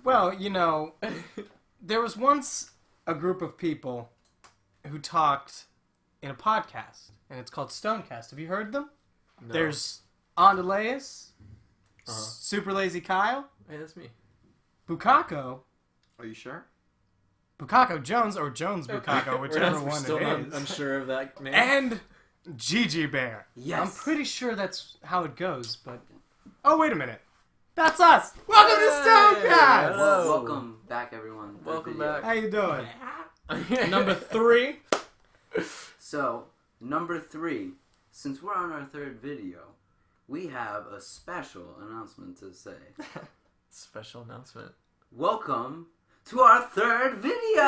Well, there was once a group of people who talked in a podcast, and it's called Stonedcast. Have you heard them? No. There's Andaleus, Super Lazy Kyle. Hey, that's me. Bukako. Are you sure? Bukako Jones, or Jones Bukako, whichever one still it is. unsure of that name. And Gigi Bear. Yes. I'm pretty sure that's how it goes, but... Oh, wait a minute. That's us! Welcome to Stonedcast! Hello. Welcome back, everyone. Welcome Video. back. How you doing? Number 3. So, number 3. Since we're on our 3rd video, we have a special announcement to say. Special announcement. Welcome to our 3rd video!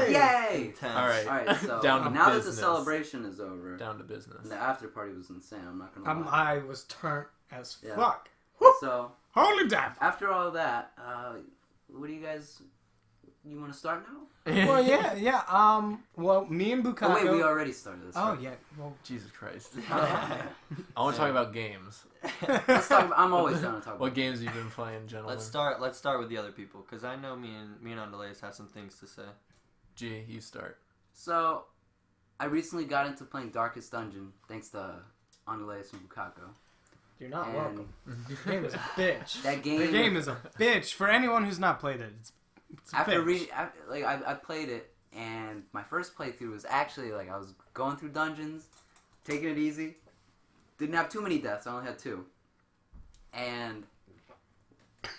Yay! Yay! Alright, so down to now business. that the celebration is over, Down to business. and the after party was insane, I'm not gonna lie. I was turned as Yeah. fuck. So, Holy damn! after all that, what do you guys... You want to start now? Well, yeah. Well, me and Bukako... Oh, wait, we already started this. Oh, right? yeah. Well, Jesus Christ. I want to talk about games. Let's talk about, I'm always down to talk about What games have you been playing, gentlemen? Let's start with the other people, because I know me and Andaleas have some things to say. G, you start. So, I recently got into playing Darkest Dungeon, thanks to Andaleas and Bukako. you're not And welcome. The game is a bitch. that game... The game is a bitch. For anyone who's not played it, it's a bitch. I played it, and my first playthrough was actually, I was going through dungeons, taking it easy. Didn't have too many deaths, I only had 2. And...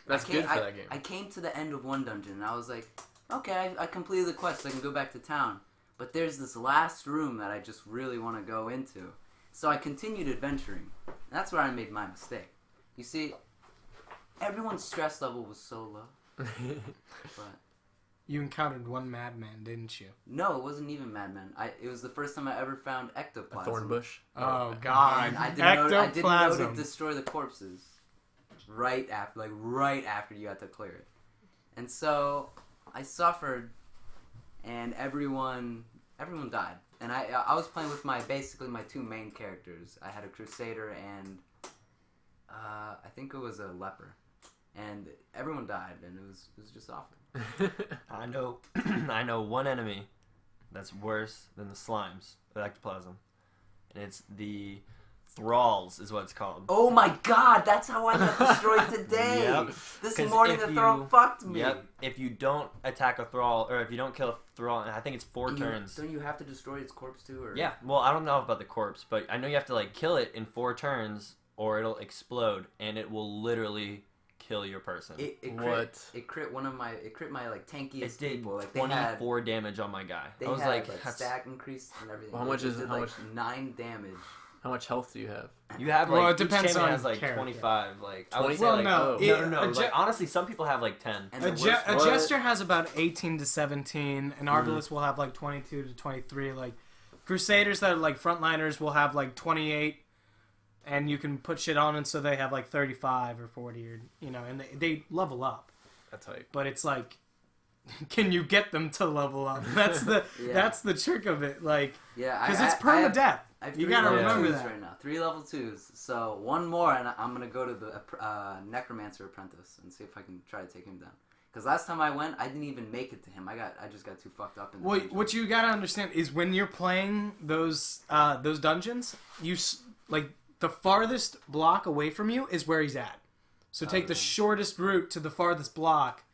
That's good for that game. I came to the end of one dungeon, and I was like, okay, I completed the quest, so I can go back to town. But there's this last room that I just really want to go into. So I continued adventuring. That's where I made my mistake. You see, everyone's stress level was so low. But You encountered one madman, didn't you? no, it wasn't even Madman. It was the first time I ever found A ectoplasm. thorn bush. Oh, God. And I didn't know to Ectoplasm. destroy the corpses right after you had to clear it. And so I suffered, and everyone died. And I was playing with basically my 2 main characters. I had a Crusader and I think it was a Leper. And everyone died, and it was just awful. I know one enemy that's worse than the slimes with ectoplasm, and it's the thralls, is what it's called. Oh my God, that's how I got destroyed today. Yep. This 'Cause morning if the thrall fucked me. Yep. If you don't attack a thrall, or if you don't kill a thrall, and I think it's 4 turns. Don't you have to destroy its corpse too? Or? Yeah. Well, I don't know about the corpse, but I know you have to kill it in 4 turns, or it'll explode, and it will literally kill your person. It crit my tankiest It did people. 24 damage on my guy. They I was had that's... stack increase and everything. Well, how much is it? How much? 9 damage. How much health do you have? You have Well, it each depends champion on has character. 25. I would say Well, no. no. Honestly, some people have 10. And A the worst Jester has about 18 to 17, and Arbalest will have 22 to 23. Crusaders that are frontliners will have 28, and you can put shit on, and so they have 35 or 40, or and they level up. That's hype. But it's can you get them to level up? That's the Yeah. that's the trick of it. Yeah, Because it's permadeath. I have You 3 gotta level remember 2s that. right now. 3 level 2s. So one more, and I'm gonna go to the Necromancer Apprentice and see if I can try to take him down. Because last time I went, I didn't even make it to him. I just got too fucked up in the dungeon. What you gotta understand is when you're playing those dungeons, the farthest block away from you is where he's at. So take the shortest route to the farthest block,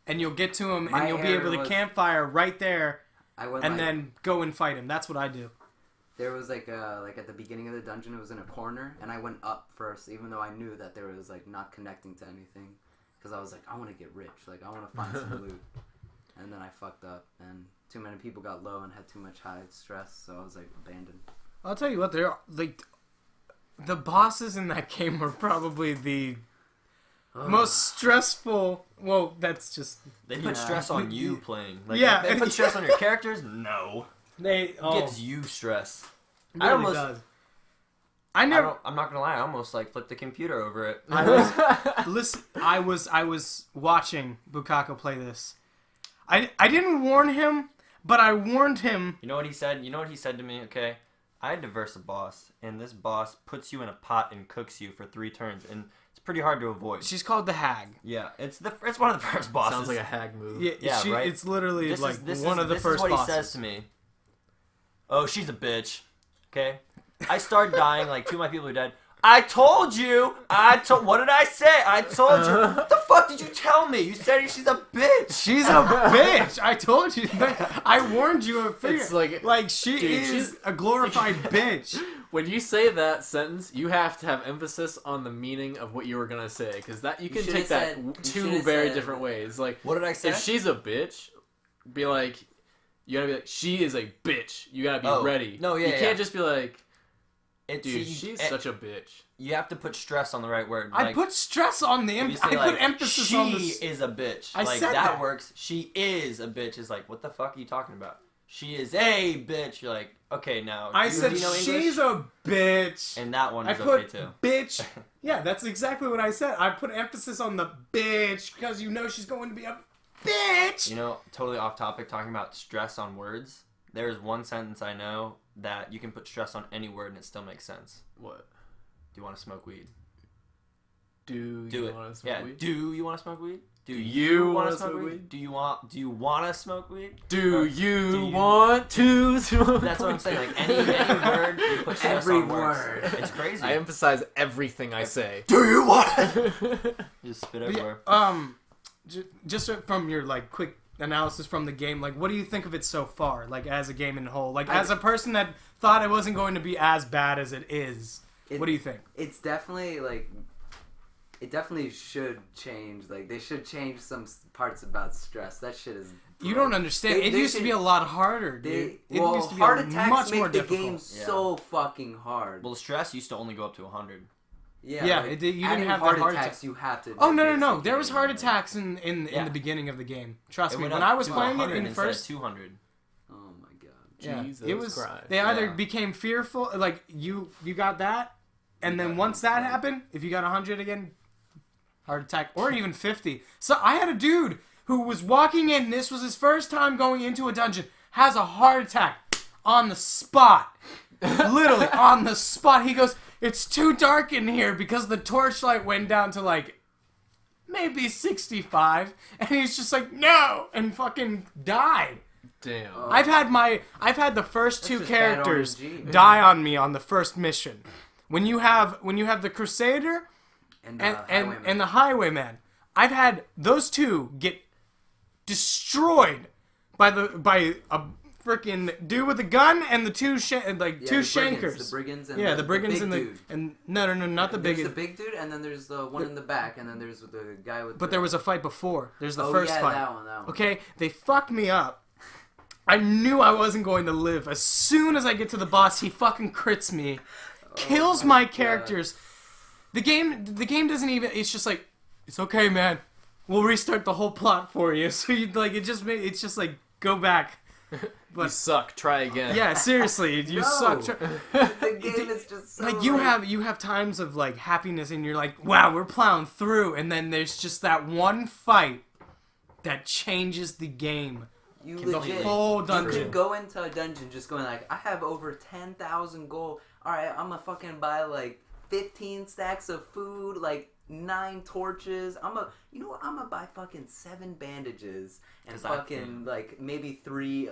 and you'll get to him, and you'll be able to campfire right there, and then go and fight him. That's what I do. There was at the beginning of the dungeon, it was in a corner, and I went up first, even though I knew that there was not connecting to anything, because I was I want to get rich, I want to find some loot, and then I fucked up, and too many people got low and had too much high stress, so I was abandoned. I'll tell you what, they're the bosses in that game are probably the most stressful. Well, that's just They put stress on you playing. Yeah. They put stress on your characters? No. It gives you stress. It really does. I'm not gonna lie. I almost flipped the computer over it. I was watching Bukako play this. I didn't warn him, but I warned him. You know what he said? You know what he said to me? Okay, I had to verse a boss, and this boss puts you in a pot and cooks you for 3 turns, and it's pretty hard to avoid. She's called the Hag. Yeah, it's one of the first bosses. Sounds like a hag move. Yeah, right? It's literally This like is one of the first This is what bosses. he says to me. Oh, she's a bitch. Okay? I start dying, like, 2 of my people are dead. I told you! What did I say? I told you! What the fuck did you tell me? You said she's a bitch! She's a bitch! I told you. I warned you. It's like she dude, is she's- a glorified bitch. When you say that sentence, you have to have emphasis on the meaning of what you were gonna say, because that you can should've take that said- you two should've very said- different ways. Like, What did I say? if she's a bitch, be like, you gotta be like, she is a bitch. You gotta be ready. No, yeah, you yeah. can't just be like, Dude, dude, she's such a bitch. You have to put stress on the right word. I Like, put stress on the if you I say, put like, emphasis she on this. is a bitch. I like said that that. works. She is a bitch is like, what the fuck are you talking about? She is a bitch. You're like, okay, now. I do said you know English? she's a bitch. And that one I is put okay too. bitch. Yeah, that's exactly what I said. I put emphasis on the bitch because you know she's going to be a bitch. You know, totally off topic, talking about stress on words. There's one sentence I know that you can put stress on any word and it still makes sense. What? Do you want to smoke weed? Do Do you it. want to smoke Yeah. weed? Do you want to smoke weed? Do you want wanna to smoke smoke weed? weed? Do you want to smoke weed? Do Or you do you- want to smoke That's what I'm weed? saying. Like any word, you put stress Every on words. word. It's crazy. I emphasize everything I say. Do you want it? Just spit But everywhere. just from your like quick analysis from the game, like what do you think of it so far? Like as a game in whole, like as a person that thought it wasn't going to be as bad as it is. What do you think? It's definitely like, it definitely should change. Like they should change some parts about stress. That shit is. You don't understand. It used to be a lot harder, dude. It used to be heart a attacks much make more the difficult. game so fucking hard. Well, the stress used to only go up to 100. Yeah, Yeah, like, you didn't adding have the heart heart attacks. You have to. Oh no fix the There was game, heart like- attacks in Yeah. the beginning of the game. Trust It me. went When up I was to playing it 100 in instead of first, 200. Oh my god. yeah, Jesus it was. Christ. They either Yeah. became fearful, like you got that, and then once that happened, if you got 100 again, heart attack, or even 50. So I had a dude who was walking in. This was his first time going into a dungeon. Has a heart attack on the spot. Literally on the spot. He goes, "It's too dark in here," because the torchlight went down to like maybe 65, and he's just like, "No," and fucking died. Damn. I've had the first two just bad characters RNG. die on me on the first mission. When you have the Crusader And and the Highwayman, I've had those two get destroyed by a freaking dude with a gun and the two shankers. The brigands and The brigands big and the dude. and no, not the There's big. the big dude, and then there's the one in the back, and then there's the guy with. But there was a fight before. There's the oh, first yeah, fight. that one. Okay, they fucked me up. I knew I wasn't going to live. As soon as I get to the boss, he fucking crits me, kills my characters. The game doesn't even. It's just like, it's okay, man. We'll restart the whole plot for you. So you like it's just like go back. You suck. Try again. Yeah, seriously, you No. suck. The game is just so Like you have times of like happiness, and you're like, wow, we're plowing through, and then there's just that one fight that changes the game. You The legit, whole you dungeon. could go into a dungeon just going like, I have over 10,000 gold. Alright, I'm gonna fucking buy like 15 stacks of food, like 9 torches. I'm gonna buy fucking 7 bandages and 'Cause I fucking can. like maybe 3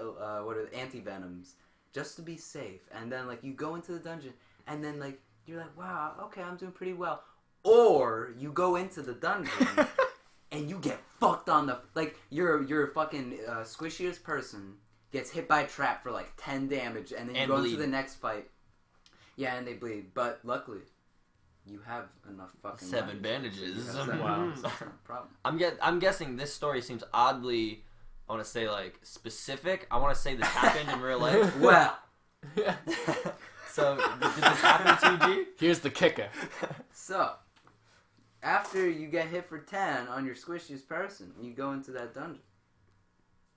anti-venoms just to be safe. And then like you go into the dungeon and then like you're like, wow, okay, I'm doing pretty well. Or you go into the dungeon and you get fucked on the like you're fucking squishiest person gets hit by a trap for like 10 damage, and then you And go bleed. into the next fight. Yeah, and they bleed, but luckily you have enough fucking 7 life. bandages. You have 7 Wow. bandages, that's not a problem. I'm guessing this story seems oddly, I want to say like specific. I want to say this happened in real life. Well, So did this happen to you, G? Here's the kicker. so after you get hit for 10 on your squishiest person, you go into that dungeon,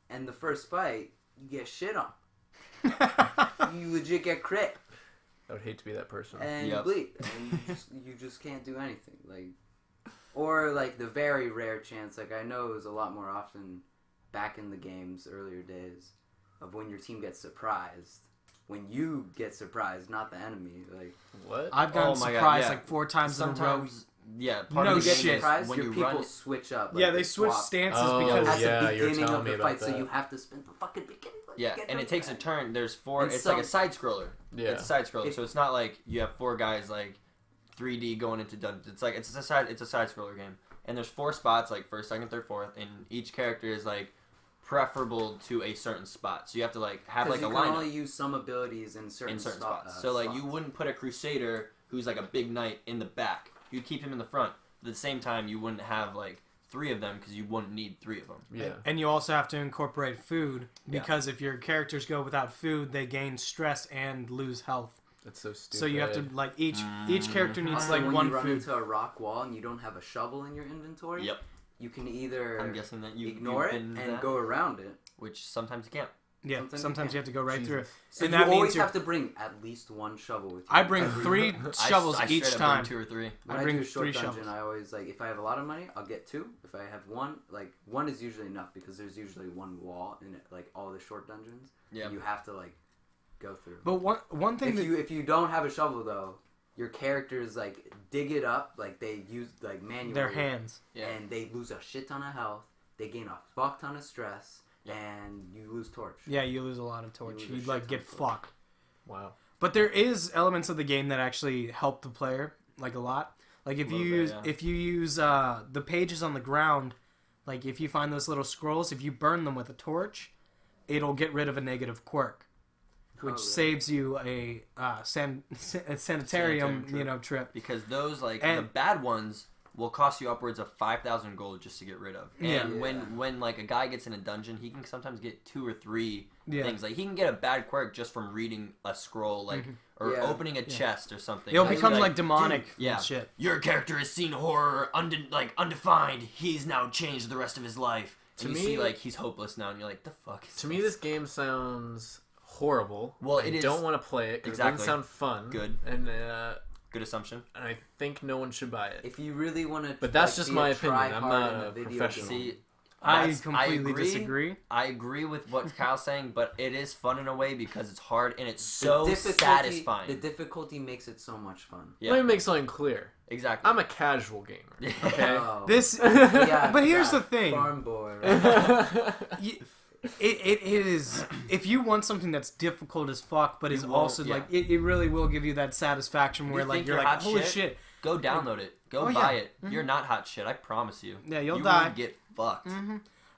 and the first fight you get shit on. You legit get crit. I would hate to be that person. And Yep. you bleed, and you just can't do anything. Like, or like the very rare chance, like I know it was a lot more often back in the game's earlier days, of when your team gets surprised. When you get surprised, not the enemy. Like, What? I've gotten Oh my God, surprised yeah. like 4 times in a row. Sometimes Yeah, part No of the game shit. is Surprise, when your you people run. switch up. Yeah, like, they switch swap stances Oh, because at yeah, the you were beginning telling of me the about fight, so that. you have to spend the fucking beginning. Yeah, and it takes a turn. There's 4. And It's so- like a side scroller. Yeah. It's a side scroller, so it's not like you have 4 guys like 3D going into dungeons. It's like it's a side scroller game, and there's 4 spots like first, second, third, fourth, and each character is like preferable to a certain spot. So you have to like have like a you can lineup only use some abilities in certain spots. So like you wouldn't put a crusader who's like a big knight in the back. You'd keep him in the front. But at the same time, you wouldn't have like 3 of them because you wouldn't need 3 of them. Yeah. And you also have to incorporate food because if your characters go without food, they gain stress and lose health. That's so stupid. So you have to like each character needs Also, like when one you run food. into a rock wall and you don't have a shovel in your inventory, Yep. you can either I'm guessing that you ignore you've it been and that, go around it. which sometimes you can't. Yeah, sometimes you have to go right through it. So And you that means always you're- have to bring at least one shovel with you. I bring every 3 time. shovels I each straight up time. bring 2 or 3. When I I bring do a short 3 dungeon, shovels. I always like if I have a lot of money, I'll get 2. If I have 1, like 1 is usually enough because there's usually one wall in it, like all the short dungeons. Yeah. You have to like go through. But one thing If you don't have a shovel though, your characters like dig it up, like they use like manually their hands. Yeah. and they lose a shit ton of health. They gain a fuck ton of stress, and you lose torch. Yeah, you lose a lot of torch. You lose a You'd shit like ton get of torch. fucked. Wow. But there is elements of the game that actually help the player like a lot. Like if A you little use bit, yeah. if you use the pages on the ground, like if you find those little scrolls, if you burn them with a torch, it'll get rid of a negative quirk, which really? saves you a sanitarium, Sanitarium trip. trip. Because those the And- bad ones will cost you upwards of 5,000 gold just to get rid of. And Yeah. when like a guy gets in a dungeon, he can sometimes get 2 or 3 Yeah. things. Like he can get a bad quirk just from reading a scroll, like or Yeah. opening a chest or something. It'll Like, become you're like demonic dude, yeah. and shit. Your character has seen horror undefined. He's now changed the rest of his life. To And you me- see like he's hopeless now, and you're like, the fuck is To me, this game sounds horrible. Well, I it is- don't want to play it because Exactly. it doesn't sound fun. Good. And good assumption. I think no one should buy it. If you really want to, But that's just my opinion. I'm not a professional. See, I that's- completely agree. disagree. I agree with what Kyle's saying, but it is fun in a way because it's hard and it's so satisfying. The difficulty makes it so much fun. Yeah. Let me make something clear. Exactly. I'm a casual gamer. Okay. Oh. This, Yeah, but here's yeah, the thing. farm boy. Right? It is, if you want something that's difficult as fuck, but is won't, also yeah. like it really will give you that satisfaction where like think you're you're like hot holy shit? shit. Go download it. Go Oh, buy yeah. it. You're not hot shit. I promise you. Yeah, you'll you die. will get fucked.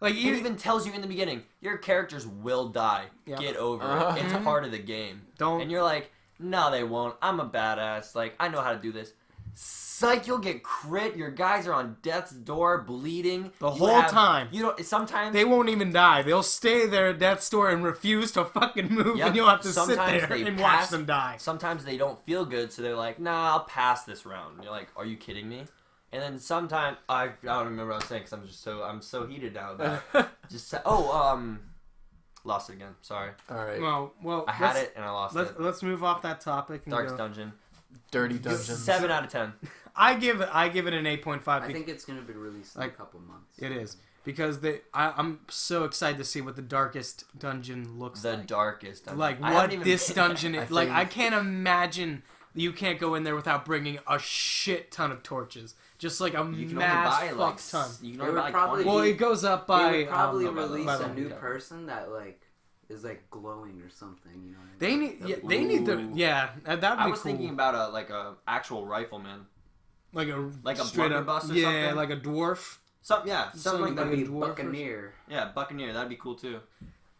Like It you, even tells you in the beginning, your characters will die. Yeah. Get over Uh-huh. it. It's part of the game. Don't- And you're like, no, they won't. I'm a badass. Like, I know how to do this. Psych, you'll get crit. Your guys are on death's door, bleeding. The You whole time. You don't. Sometimes they won't even die. They'll stay there at death's door and refuse to fucking move, Yep. and you'll have to Sometimes sit there they and pass- watch them die. Sometimes they don't feel good, so they're like, nah, I'll pass this round. And you're like, are you kidding me? And then sometimes I don't remember what I was saying because I'm so heated now. That lost it again. Sorry, All right. Well, I had it and I lost it. Let's move off that topic and Darkest go. Dungeon. Dirty Dungeons. 7 out of 10. I give it an 8.5. I think it's gonna be released in a Like, couple months. it is because I'm so excited to see what the Darkest Dungeon looks The like. darkest dungeon. Like I what haven't even this been- dungeon is. Like think- I can't imagine you can't go in there without bringing a shit ton of torches. Just like a You can mass only buy fuck like ton. You can It only would buy like probably 20. Well, it goes up by. They would probably by the- release by a the- new yeah. person that like is like glowing or something. You know. What I They mean? need. Yeah, That'd be they need the. Ooh. Yeah, that'd be I was cool. thinking about a actual rifleman. like a Straight up blunderbuss or yeah, something? like a dwarf. Something Something like that. That'd be a dwarf or- Buccaneer. Yeah, Buccaneer. That'd be cool too.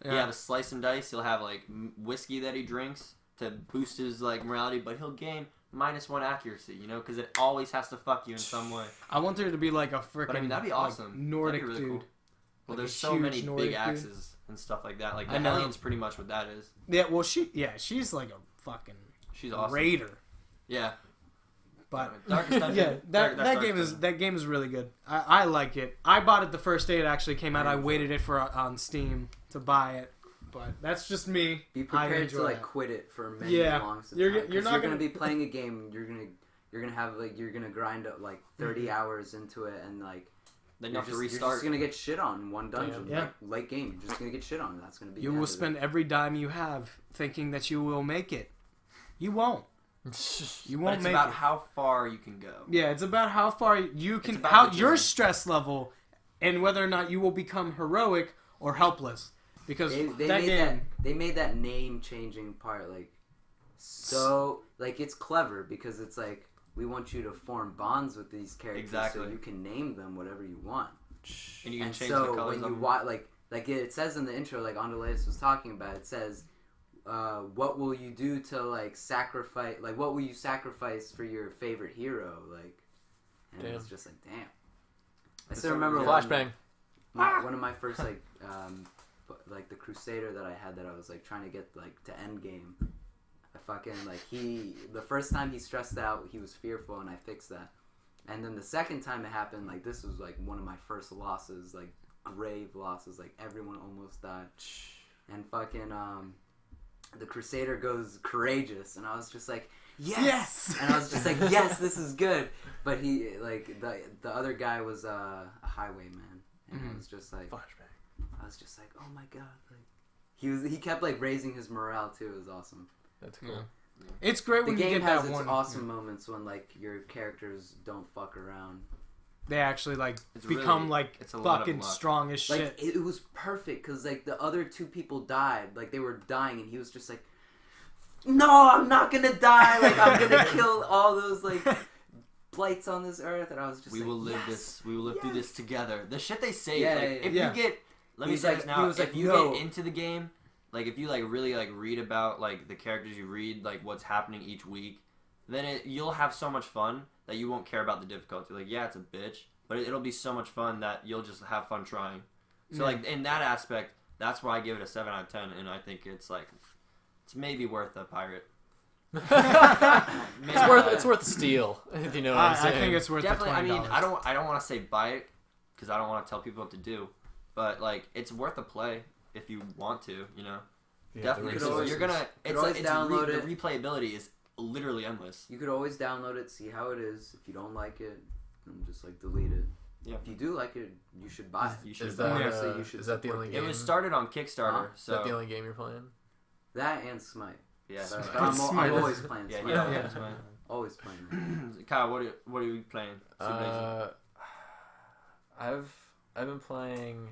Yeah. Yeah, the slice and dice. He'll have like whiskey that he drinks to boost his like morality, but he'll gain -1 accuracy. You know, because it always has to fuck you in some way. I want there to be like a freaking. But I mean, that'd be like, awesome. Nordic That'd be really dude. cool. Well, Like there's a so huge many Nordic big dude. axes and stuff like that. Like the I know. Hellion's pretty much what that is. Yeah, well, she's like a fucking She's awesome. raider. Yeah. But Darkest Dungeon. yeah, That's that Darkest game is really good. I like it. I bought it the first day it actually came out. I waited it for on Steam to buy it, but that's just me. Be I prepared to enjoy like it. quit it for many Yeah. long time. You're 'cause not gonna gonna- be playing a game. You're gonna have like you're gonna grind up like 30 hours into it and like Then you you're have to just, restart. you're just gonna get shit on in one dungeon. Yeah. Like, late game, you're just gonna get shit on. And that's gonna be. You the end will of it. spend every dime you have thinking that you will make it. You won't. You But won't it's make about it. how far you can go. Yeah, it's about how far you can, about how the your journey. stress level, and whether or not you will become heroic or helpless. Because they made that name changing part like so like it's clever because it's like we want you to form bonds with these characters Exactly. so you can name them whatever you want. And you can And change so the colors when of you them. watch like it says in the intro like Andaleas was talking about, it says what will you do to like sacrifice, like what will you sacrifice for your favorite hero, like, and Damn. it's just like damn. I still remember Flashbang. one of my first like the Crusader that I had that I was like trying to get like to end game. I fucking like the first time he stressed out, he was fearful, and I fixed that. And then the second time it happened, like this was like one of my first losses, like grave losses, like everyone almost died. And fucking the Crusader goes courageous, and I was just like yes! And I was just like yes, this is good. But he like the other guy was a highwayman, and I was just like I was just like, oh my god, like he kept like raising his morale too. It was awesome. That's cool. Yeah. It's great The when you game get has that its one. awesome moments when like your characters don't fuck around. They actually like It's become really- like it's a lot of fucking luck. strong as Like shit. it was perfect because like the other two people died, like they were dying, and he was just like, no, I'm not gonna die. Like I'm gonna kill all those like blights on this earth, and I was just We like, will live yes! this. We will live through this together. The shit they say Yeah, is like, yeah, if yeah. you get, let me He's say like- this he now. was If like, you no. get into the game, like if you like really like read about like the characters you read, like what's happening each week, then you'll have so much fun that you won't care about the difficulty. Like yeah, it's a bitch, but it'll be so much fun that you'll just have fun trying. So like in that aspect, that's why I give it a 7 out of 10, and I think it's like it's maybe worth a pirate. It's worth the steal, if you know what I'm I saying. think it's worth Definitely. the $20. I mean, I don't want to say buy it because I don't want to tell people what to do, but like it's worth a play if you want to. You know, Yeah, definitely. could 'cause always- you're gonna. could It's always like download the it. replayability is literally endless. You could always download it, see how it is. If you don't like it, then just like delete it. Yeah. If you do like it, you should buy it. You should Is buy that, it. Honestly, you should is that the support only it. game? It was started on Kickstarter, Huh? Is that the so only game you're playing? That and Smite. yeah. But Smite. I'm Smite. always playing Yeah, Smite. yeah, Yeah. that's fine. Always playing that. Kyle, what are you playing? Super Lazy. I've been playing.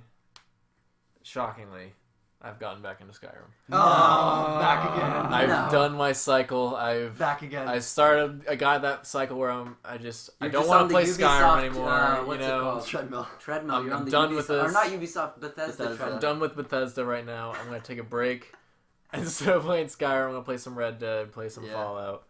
Shockingly, I've gotten back into Skyrim. Oh, back again. I've done my cycle. Back again. I got that cycle where I don't You're want just to on the play Ubisoft, Skyrim anymore. what's you it know, called? Treadmill. Treadmill. I'm You're on the done Ubisoft, with this. Or not Ubisoft, Bethesda Bethesda. treadmill. I'm done with Bethesda right now. I'm gonna take a break. Instead of playing Skyrim, I'm gonna play some Red Dead, play some Yeah. Fallout.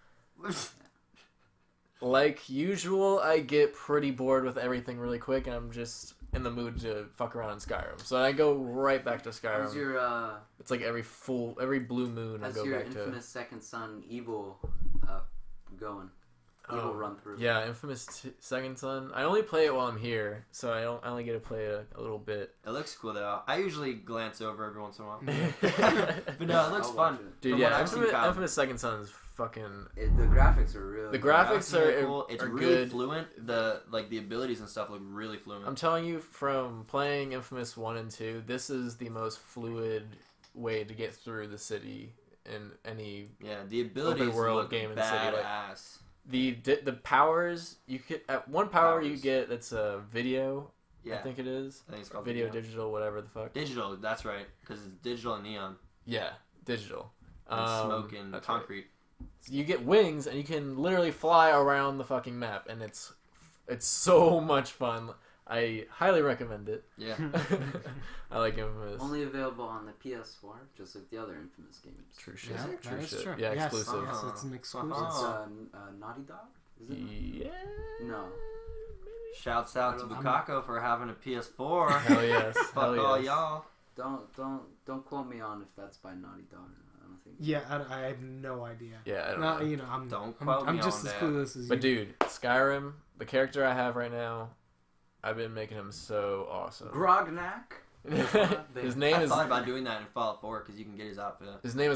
Like usual, I get pretty bored with everything really quick, and I'm just in the mood to fuck around in Skyrim. So I go right back to Skyrim. How's your It's like every blue moon I how's go your back infamous second son Evil going? Evil Oh, run through. Yeah, Second Son. I only play it while I'm here, so I only get to play it a little bit. It looks cool though. I usually glance over every once in a while. Dude, But no, it looks I'll fun. watch it. yeah, what I've seen, Kyle. Infamous Second Son is fucking. The graphics are really The good. graphics Really are cool. It's are really good. fluent. The abilities and stuff look really fluent. I'm telling you, from playing Infamous 1 and 2, this is the most fluid way to get through the city in any. Yeah, the abilities Open world look game in the city, like- badass. The powers you get at one power you Powers. get that's a video. Yeah, I think it is I think it's called video, digital, whatever the fuck. Digital, that's right, because it's digital and neon Yeah, digital. and smoke and that's right. concrete. So you get wings and you can literally fly around the fucking map, and it's so much fun. I highly recommend it. Yeah, I like Infamous. Only available on the PS4, just like the other Infamous games. True shit. Yeah, True that is shit. true. Yeah, Yes, exclusive. yes, it's an exclusive. It's Oh. Naughty Dog. Is it? Yeah. No. shouts out to I'm- Bukako for having a PS4. Hell yes. Fuck Hell all yes. y'all. Don't quote me on if that's by Naughty Dog. I don't think. Yeah, I have no idea. Yeah, I don't Not, know. you know, Don't quote I'm me just on as that. clueless as you. But dude, Skyrim, the character I have right now, I've been making him so awesome. Grognak. His name I is thought about doing that in Fallout 4 because you can get his outfit.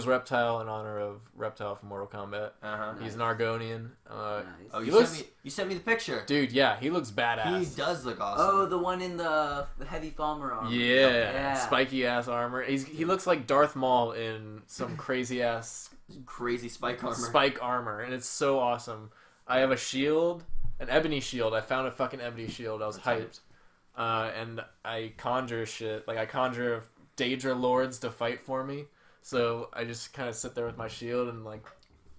Reptile in honor of Reptile from Mortal Kombat. Uh-huh. He's an Argonian. Nice. Oh, He you looks- sent me the picture. Dude, yeah, he looks badass. He does look awesome. Oh, the one in the heavy Falmer armor. Yeah, Yeah. spiky ass armor. He looks like Darth Maul in some crazy ass crazy spike armor. Spike armor, and it's so awesome. I have a shield, an ebony shield. I found a fucking ebony shield. I was hyped. And I conjure shit. Like, I conjure Daedra lords to fight for me. So I just kind of sit there with my shield and, like,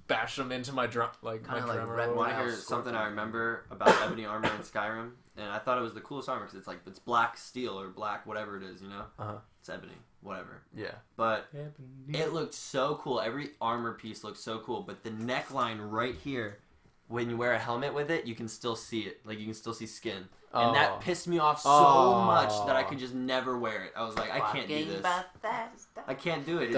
bash them into my drum. Like, my Kinda like drummer. Red roll. Want to Wow, hear Scorpion. something I remember about ebony armor in Skyrim? And I thought it was the coolest armor because it's black steel or black whatever it is, you know? Uh-huh. It's ebony, whatever. Yeah. But it looked so cool. Every armor piece looked so cool. But the neckline right here, when you wear a helmet with it, you can still see it. Like, you can still see skin. And that pissed me off so much that I could just never wear it. I was like, I can't do this. I can't do it. It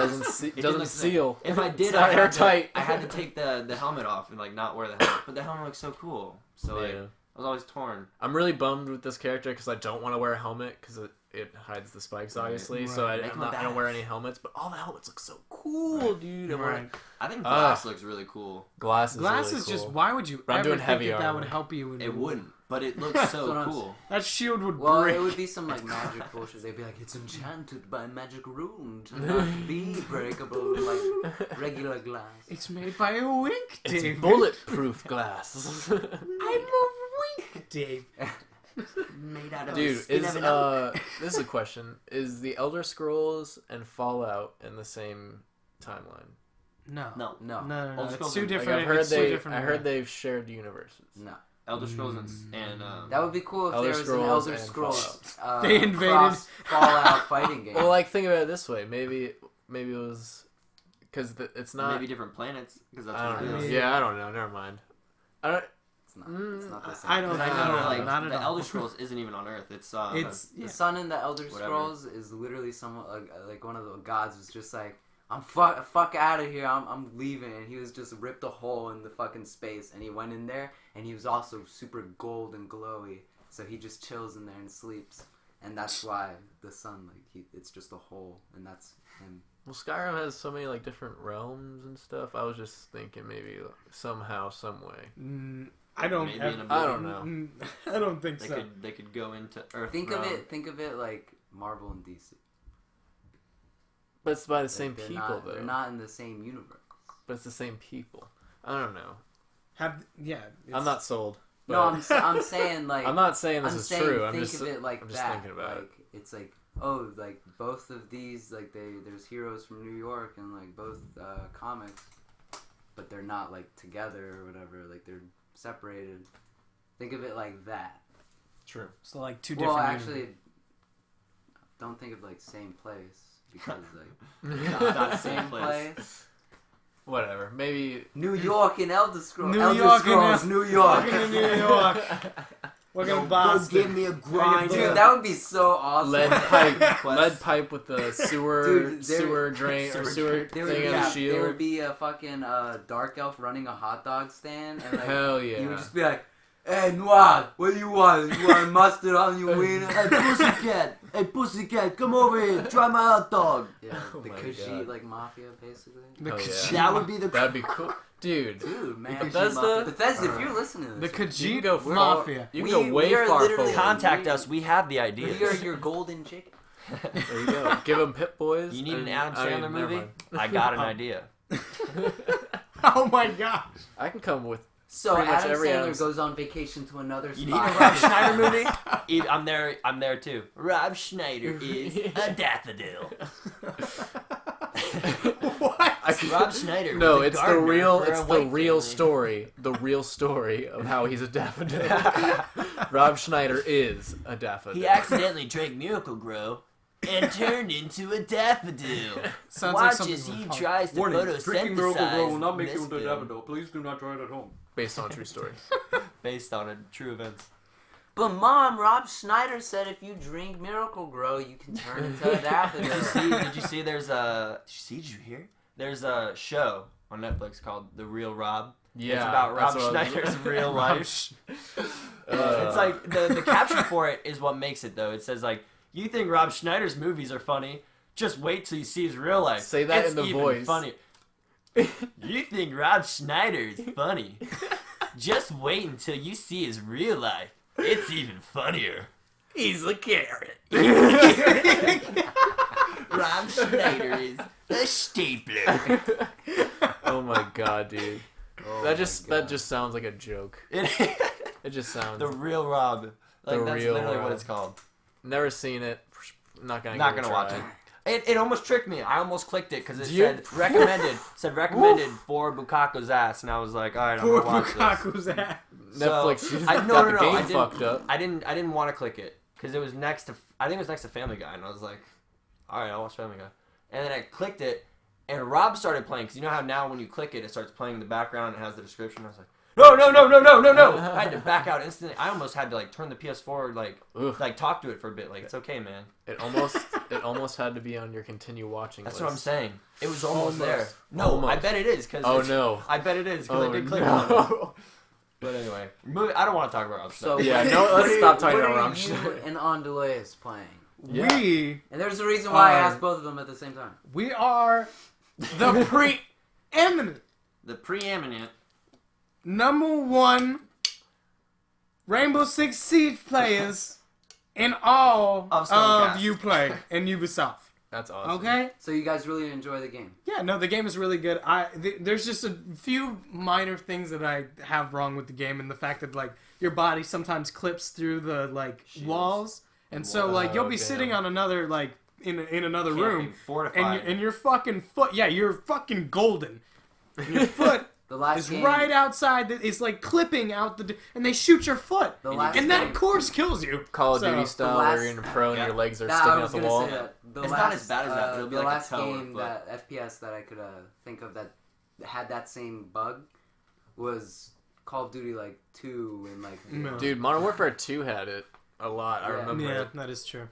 doesn't seal. If I did, It's not airtight. I had to take the helmet off and like not wear the helmet. But the helmet looks so cool. So like, Yeah. I was always torn. I'm really bummed with this character because I don't want to wear a helmet because it hides the spikes, obviously. So I don't wear any helmets, but all the helmets look so cool, dude. I'm wearing I think glass looks really cool. glass Glass really is cool. just, why would you But I'm ever doing think heavy that armor. would help you? It wouldn't, but it looks so what I'm cool. That shield would Well, break. it would be some like magic bullshit. They'd be like, it's enchanted by magic rune to not be breakable like regular glass. It's made by a wink, It's Dave. bulletproof glass. I'm a wink, Dave. Made out of Dude, the skin is of an oak. this is a question. Is the Elder Scrolls and Fallout in the same timeline? No. No. No. No. Old It's Scrolls two and- Like, different. I've heard it's two different. I heard they've shared universes. No. Elder Scrolls and That would be cool if Elder there was Scrolls an Elder and Scrolls They invaded. cross Fallout fighting game. Well, like think about it this way. Maybe it was because it's not. maybe different planets because that's I what don't it know. is. Yeah, I don't know. Never mind. I don't. It's not the same. I don't Because I know. know like Not at the all. Elder Scrolls isn't even on Earth. It's It's The sun in the Elder Whatever. Scrolls is literally someone like one of the gods was just like, I'm fuck out of here. I'm leaving, and he was just ripped a hole in the fucking space, and he went in there, and he was also super gold and glowy, so he just chills in there and sleeps, and that's why the sun it's just a hole, and that's him. Well, Skyrim has so many like different realms and stuff. I was just thinking maybe somehow, some way. I don't. Maybe have- in a I don't know. I don't think They so. could go into Earth. Think realm. of it like Marvel and DC. But it's by the same They're people not, though. They're not in the same universe. But it's the same people. I don't know. Yeah. I'm not sold. No, I'm saying like I'm not saying this I'm is saying true. I'm think just of it like I'm just that. thinking about like, It's like like both of these like there's heroes from New York and like both comics, but they're not like together or whatever. Like they're separated. Think of it like that. True. So like two Well, different. actually, don't think of like same place because like Not the same place. Whatever. Maybe. New York and Elder Scrolls. New Elder York and Scrolls, New York. Welcome to New York. Welcome to Boston. Give me a grind. Dude, that would be so awesome. Lead pipe with the sewer Dude, sewer drain or sewer There would, thing on be, the there shield. would be a fucking dark elf running a hot dog stand, and like Hell yeah. you would just be like, "Hey Noir, what do you want? You want mustard on your wiener?" Hey pussycat, come over here, try my hot dog. Yeah, Oh the my Khajiit God. like mafia basically. The Oh, Khajiit. yeah. That would be the. That'd be cool, dude. Dude, man, Bethesda? Bethesda, if you're listening to The this, Khajiit go Mafia. You can We- go we way are far literally- forward. Contact us. We have the we are ideas. your golden chicken. There you go. Give them Pit Boys. You need an and- Adam I mean, Sandler never movie? mind. I got an idea. Oh my gosh. I can come with. So Pretty much Adam every Sandler Adam- goes on vacation to another You need a spot. Rob Schneider movie? I'm there too. Rob Schneider is a daffodil. What? Rob Schneider. No, was a it's the gardener real. for a It's the white real family. story. The real story of how he's a daffodil. Rob Schneider is a daffodil. He accidentally drank Miracle Grow and turned into a daffodil. Sounds like Watch something as he from Hulk. tries to photosynthesize this film. Please do not try it at home. Based on a true story. Based on a true events. But Mom, Rob Schneider said if you drink Miracle Grow, you can turn into a daffodil. Did you see? Did you hear? There's a show on Netflix called The Real Rob. Yeah, It's about Rob that's what I was- Schneider's real life. It's like the caption for it is what makes it though. It says like, you think Rob Schneider's movies are funny? Just wait till you see his real life. Say that It's in the even voice. Funny. You think Rob Schneider is funny? Just wait until you see his real life. It's even funnier. He's a carrot. Rob Schneider is a stapler. Oh my god, dude. Oh That my God. just sounds like a joke. It just sounds. The real Rob. Like The that's real literally what Rob. it's called. Never seen it. Not gonna. Not give gonna a watch try. it. It almost tricked me. I almost clicked it because it Do you- said recommended. Said recommended for Bukako's ass, and I was like, all right, I'm Poor gonna watch this. Bukaku's ass. Netflix. So, You just I, got no, the no, game I didn't, fucked up. I didn't want to click it because it was next to. I think it was next to Family Guy, and I was like, all right, I'll watch Family Guy. And then I clicked it, and Rob started playing because you know how now when you click it, it starts playing in the background and it has the description. I was like, no! I had to back out instantly. I almost had to like turn the PS4 Oof. like talk to it for a bit. Like it's okay, man. It almost had to be on your continue watching That's list. what I'm saying. It was almost there. Almost. No, Almost. I bet it is because. Oh no. I bet it is because Oh I did click on it. no. But anyway, I don't want to talk about Rob. So Yeah, what no, are- let's what stop are- talking what about are Ram you shit. and Andalus playing? Yeah. And there's a reason why I Are- asked both of them at the same time. We are the preeminent The preeminent. #1 Rainbow Six Siege players in all Of of Stonedcast. Uplay and Ubisoft. That's awesome. Okay? So you guys really enjoy the game? Yeah, no, the game is really good. There's just a few minor things that I have wrong with the game, and the fact that like your body sometimes clips through the like Shields. walls, and so like you'll be damn. sitting on another like in another Camping, room, fortified. and your fucking foot, yeah, you're fucking golden. Your foot The last is game, right outside. It's like clipping out and they shoot your foot, The last and that game- course kills you. Call of So, Duty style, last- where you're in a pro and Yeah. your legs are That, I sticking was out the gonna wall. say that. The It's last, not as bad as that, but it'll be the like a last toe or a game, foot. that FPS that I could think of that had that same bug was Call of Duty like 2 and like. No. Dude, Modern Warfare 2 had it a lot. I Yeah. remember Yeah, it. that is true.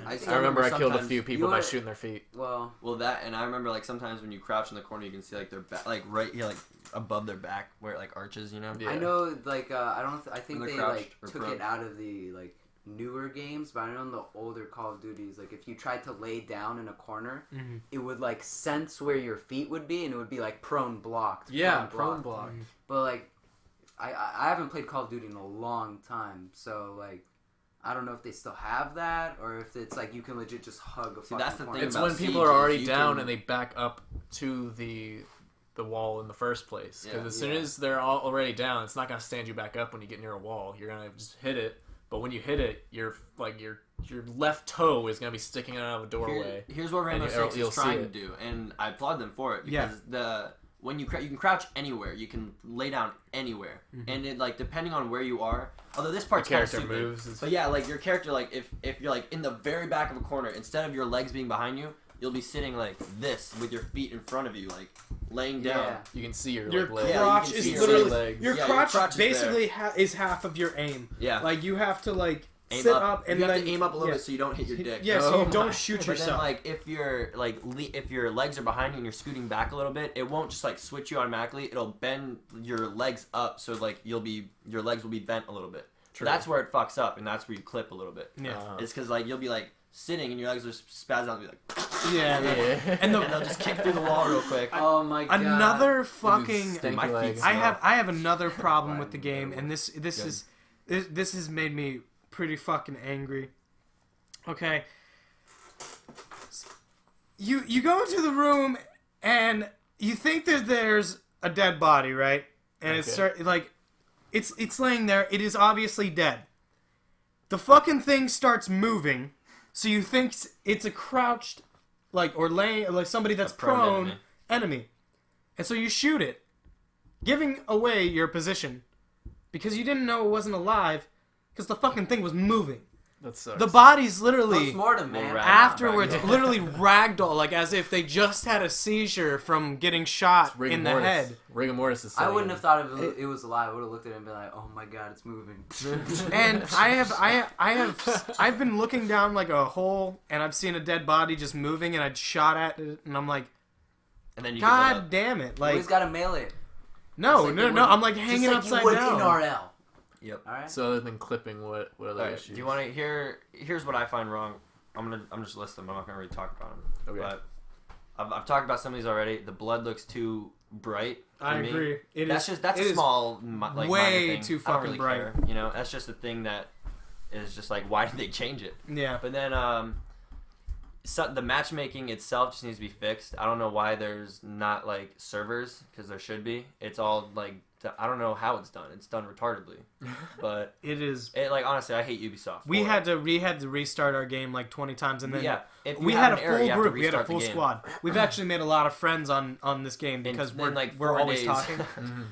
I still I remember I killed a sometimes few people by you're- shooting their feet. Well, Well, that and I remember like sometimes when you crouch in the corner, you can see like their back, like right here, like above their back, where it like arches. You know. Yeah. I know like I don't. I think When they they're crouched like or took prone. it out of the like newer games, but I know in the older Call of Duties, like if you tried to lay down in a corner, Mhm. it would like sense where your feet would be, and it would be like prone blocked. Yeah, prone block. But like, I haven't played Call of Duty in a long time, so like, I don't know if they still have that or if it's like you can legit just hug a fucking that's the corner. thing It's about when people Siege are is already you down can- and they back up to the wall in the first place. Because Yeah. as soon Yeah. as they're all already down, it's not gonna stand you back up when you get near a wall. You're gonna just hit it. But when you hit it, your left toe is gonna be sticking out of a doorway. Here's what Rainbow And Six you'll is see trying to it. do, and I applaud them for it Yeah. because when you can crouch anywhere, you can lay down anywhere, and it like depending on where you are. Although this Your part's kind of character stupid, moves. but yeah, like your character, like if you're like in the very back of a corner, instead of your legs being behind you, you'll be sitting like this with your feet in front of you, like laying down. Yeah. You can see your Your like, leg. Yeah, you crotch can is see your literally legs. your Yeah, your crotch crotch is basically is half of your aim. Yeah. Like you have to like Aim sit up and you have then to aim up a little yeah. bit so you don't hit your dick. Yeah, so Oh you don't my- shoot But then, yourself. like, if you're like, if your legs are behind you and you're scooting back a little bit, it won't just like switch you automatically. It'll bend your legs up, so like your legs will be bent a little bit. So True. that's where it fucks up, and that's where you clip a little bit. Yeah. It's because like you'll be like sitting and your legs are spazzed out, and be like, Yeah. Yeah. And and they'll just kick through the wall real quick. Oh my god! Another These fucking stinky My feet legs. I smell. have another problem with the game, Good. and this Good. has made me pretty fucking angry. Okay, you go into the room and you think that there's a dead body, right? And Okay. it's laying there. It is obviously dead. The fucking thing starts moving, so you think it's a crouched, or laying, like somebody that's A prone prone enemy. And so you shoot it, giving away your position because you didn't know it wasn't alive because the fucking thing was moving. That sucks. The body's literally Post-mortem, man. Well, afterwards, Ragdoll. literally ragdoll, like as if they just had a seizure from getting shot Rigor in the mortis. head. Rigor mortis is I setting wouldn't in. have thought it was alive. I would have looked at it and been like, "Oh my god, it's moving." And I've been looking down like a hole, and I've seen a dead body just moving, and I'd shot at it, and I'm like, And then you can look God up. damn it! You Like, always gotta mail it. no, like no, you no. would- I'm like hanging just like upside you would down. in RL. Yep. All right. So other than clipping, what other All right, issues? do you want to hear? Here's what I find wrong. I'm just list them. I'm not gonna really talk about them. Okay. But I've talked about some of these already. The blood looks too bright. For I me. agree. That's it a is small, way like, minor thing. too I don't fucking really bright. care. You know, that's just a thing that is just like, why did they change it? Yeah. But then, the matchmaking itself just needs to be fixed. I don't know why there's not like servers, because there should be. It's all like I don't know how it's done. It's done retardedly, but It is. like honestly, I hate Ubisoft. We had to restart our game like 20 times, and then if we you had have a an error, full you have to group. We had a restart the full game. squad. We've actually made a lot of friends on this game because in like we're 4 always days. talking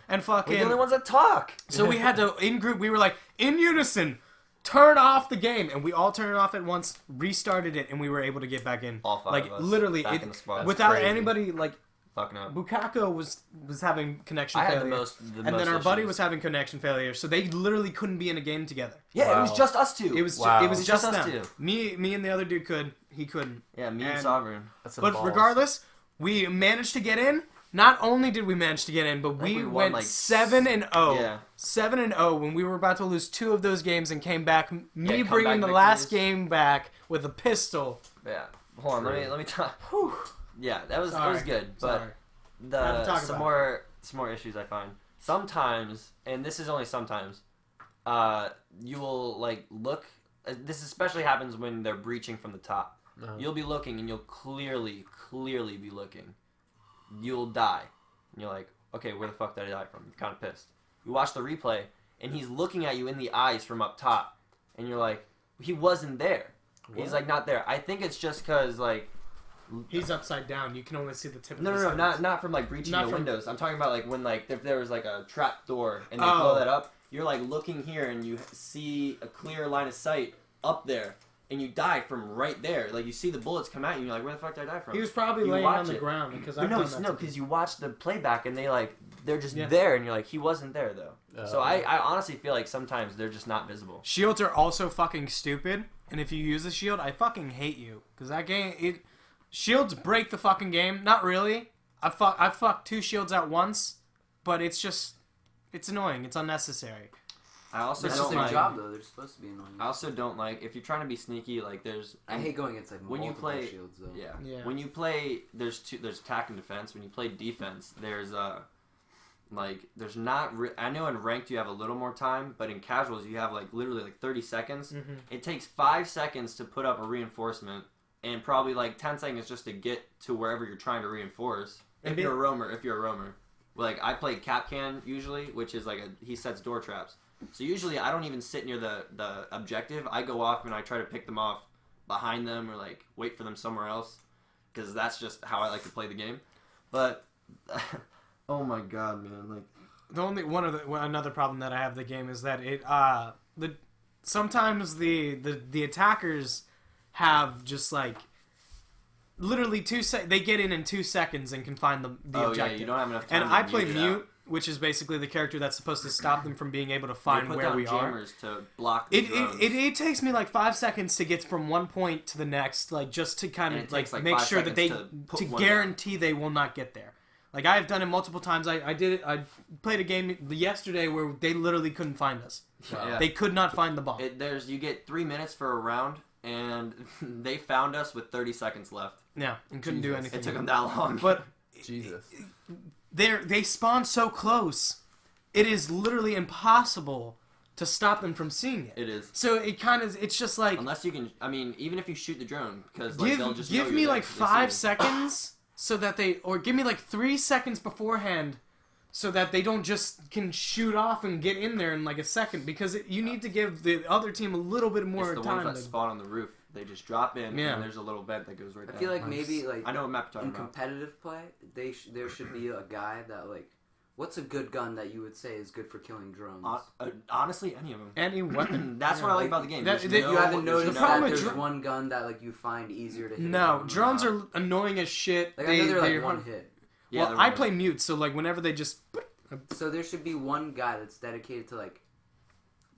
and We're fucking. the only ones that talk. So we had to in group. We were like in unison. Turn off the game, and we all turned it off at once. Restarted it, and we were able to get back in. All 5 like of us literally, back in the squad. without crazy. anybody like. Fucking up. Bukako was having connection I had failure. the and most then our buddy issues. was having connection failure, so they literally couldn't be in a game together. Yeah, Wow. it was just us two. It was Wow. it was It's just just us them. two. Me and the other dude could. He couldn't. Yeah, me and and- Sovereign. That's some But balls. regardless, we managed to get in. Not only did we manage to get in, but think we we won, went like, 7-0. Yeah. 7-0 when we were about to lose 2 of those games and came back. Me comeback bringing the last victories. game back with a pistol. Yeah. Hold on, let me talk. Whew. Yeah, that was it Sorry. was good, but Sorry. I have to talk some about more issues I find. Sometimes, and this is only sometimes, you will like look. This especially happens when they're breaching from the top. Uh-huh. You'll be looking, and you'll clearly be looking. You'll die, and you're like, okay, where the fuck did I die from? You're kind of pissed. You watch the replay, and he's looking at you in the eyes from up top, and you're like, he wasn't there. What? He's like not there. I think it's just because like. He's upside down. You can only see the tip of No, his no, head. not from like breaching Not the from- windows. I'm talking about like when like if there was like a trap door and they Oh. blow that up, you're like looking here and you see a clear line of sight up there, and you die from right there. Like you see the bullets come at you, and you're like, where the fuck did I die from? He was probably You laying watch on the it. ground because But I've no, done that. no, to because you watch the playback and they're just Yeah. there, and you're like, he wasn't there though. So Oh. I honestly feel like sometimes they're just not visible. Shields are also fucking stupid, and if you use a shield, I fucking hate you. Because that game, shields break the fucking game. Not really. I fucked 2 shields at once, but it's annoying. It's unnecessary. I also That's don't just their like. job, though. They're supposed to be annoying. I also don't like if you're trying to be sneaky. Like there's. I hate going against like when you multiple play- shields, though. Yeah. Yeah. When you play, there's attack and defense. When you play defense, there's like there's not. I know in ranked you have a little more time, but in casuals you have like literally like 30 seconds. Mm-hmm. It takes 5 seconds to put up a reinforcement, and probably like 10 seconds just to get to wherever you're trying to reinforce. If you're a roamer, like I play Capcan usually, which is like he sets door traps. So usually I don't even sit near the objective. I go off and I try to pick them off behind them or like wait for them somewhere else, because that's just how I like to play the game. But oh my god, man! Like The only another problem that I have with the game is that sometimes the attackers have just like literally they get in 2 seconds and can find the oh objective. yeah, you don't have enough time. And to I play mute it mute, out. which is basically the character that's supposed to stop them from being able to They find put where down we are. jammers to block the drones. It takes me like 5 seconds to get from one point to the next, like just to kind And of it takes, like, make 5 sure that they seconds to put to one guarantee they will not get there. Like I have done it multiple times. I did it. I played a game yesterday where they literally couldn't find us. Yeah. They could not find the bomb. You get 3 minutes for a round, and they found us with 30 seconds left. Yeah, and couldn't do Jesus. anything. It took them that long. But Jesus. they spawn so close, it is literally impossible to stop them from seeing it. it is. So it's just like Unless you can, I mean, even if you shoot the drone, because like, they'll just know give you're me there. like They see 5 you. seconds so that or give me like 3 seconds beforehand so that they don't just can shoot off and get in there in like a second, because you need to give the other team a little bit more It's the time. ones that spawn on the roof. They just drop in, Yeah. and there's a little vent that goes right I down. feel like maybe like I know what map you're in talking about. competitive play, there should be a guy that like, what's a good gun that you would say is good for killing drones? Honestly, any of them. Any weapon. That's what I like about the game. That- There's that- no- you haven't there's noticed the that problem with there's dr- one gun that like you find easier to hit. No, a drones drone are annoying as shit. like I know they're like they're one hit. Yeah, well, they're I one- play mute, so like whenever they just So there should be one guy that's dedicated to like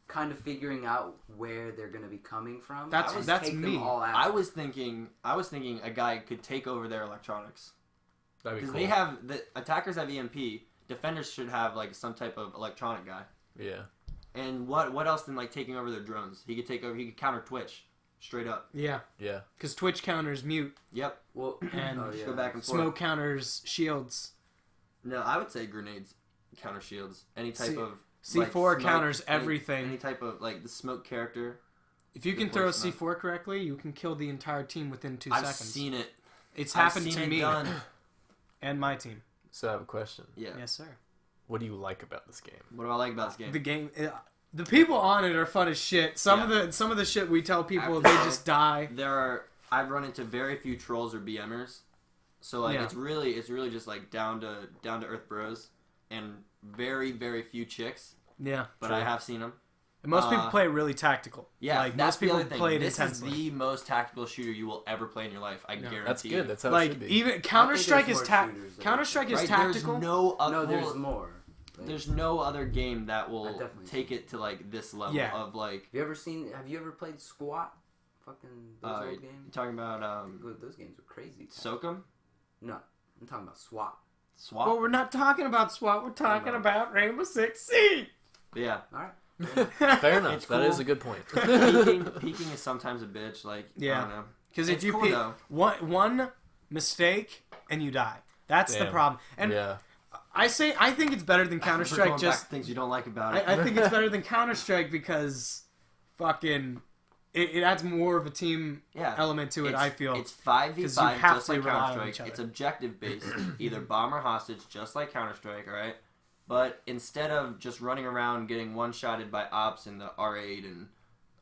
kind of figuring out where they're gonna be coming from. That's- and that's take me. Them all out. I was thinking a guy could take over their electronics, That'd be because cool. they have the attackers have EMP. Defenders should have like some type of electronic guy. Yeah. And what else than like taking over their drones? He could counter Twitch, straight up. yeah, Yeah. because Twitch counters mute Yep. well, and oh, Just yeah. go back and forth. smoke counters shields. No, I would say grenades counter shields. Any type C- of C4 like, counters smoke, everything. Any type of like the smoke character. If you can throw a C4 correctly, you can kill the entire team within 2 seconds. I've seen it. It's happened I've to seen me it done. and my team. So I have a question. Yeah. Yes, sir. What do you like about this game? What do I like about this game? The game, the people on it are fun as shit. Some of the shit we tell people, they just die. I've run into very few trolls or BMers, so like it's really just like down to earth bros and very very few chicks. Yeah, but I have seen them. And most people play really tactical. Yeah, like that's most people the other thing. play it This intensely. is the most tactical shooter you will ever play in your life. I guarantee. That's good. That's how it like should be. even Counter-Strike is Counter-Strike is right? tactical. There's no other. there's more. There's no other game that will definitely take it to like this level of like. Have you ever played SWAT? Fucking those old games. You talking about those games were crazy. Sokem? No, I'm talking about SWAT. SWAT? Well, we're not talking about SWAT. We're talking about Rainbow Six Siege. Yeah. All right. Fair enough. It's That cool. is a good point. Peeking is sometimes a bitch. Like I don't know. Because if It's you cool, peek though. one mistake and you die, that's the Damn. problem. And I think it's better than Counter We're Strike. going Just back to things you don't like about it. I think it's better than Counter Strike because fucking it adds more of a team element to it. I feel it's 5v5 you just have to like rely on Counter each Strike. other. It's objective based, either bomb or hostage, just like Counter Strike. All right, but instead of just running around getting one shotted by ops and the R8 and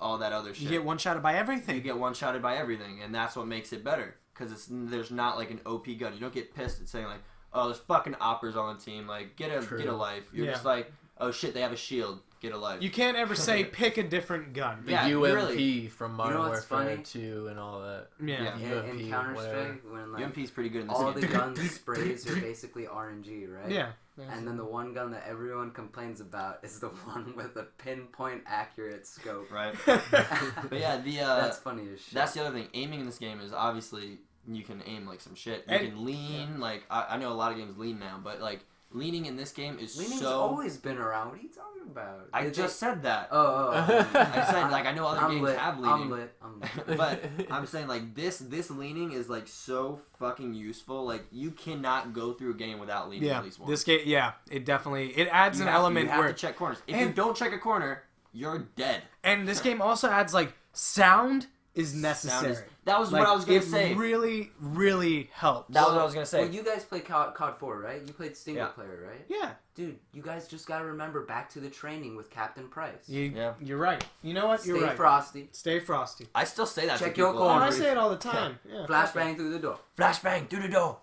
all that other shit, you get one shotted by everything. You get one shotted by everything, and that's what makes it better. Because there's not like an OP gun. You don't get pissed at saying like, oh, there's fucking oppers on the team. Like, get a life. You're just like, oh shit, they have a shield. Get a life. You can't ever say pick a different gun. The UMP from Modern Warfare 2 and all that. Yeah. In Counter Strike, when like UMP is pretty good in this all game. the gun sprays are basically RNG, right? Yeah. And then the one gun that everyone complains about is the one with a pinpoint accurate scope. Right. But yeah, that's funny as shit. That's the other thing. Aiming in this game is obviously you can aim like some shit. You can lean. Like I know a lot of games lean now, but like leaning in this game is Leaning's so. always been around. What are you talking about? I just said that. Oh. I said like I know other games have leaning. I'm lit. But I'm saying like this leaning is like so fucking useful. Like you cannot go through a game without leaning at least once. This game, it adds an element you have where to check corners. If you don't check a corner, you're dead. And this game also adds like sound is necessary. That was what I was gonna say. It really, really helps. That was what I was gonna say. Well, you guys played COD 4, right? You played single player, right? Yeah. Dude, you guys just gotta remember back to the training with Captain Price. You're right. You know what? You're Stay right. frosty. Stay frosty. I still say that. Check to your people. corners. I say it all the time. Yeah. Flashbang through the door. Flashbang through the door.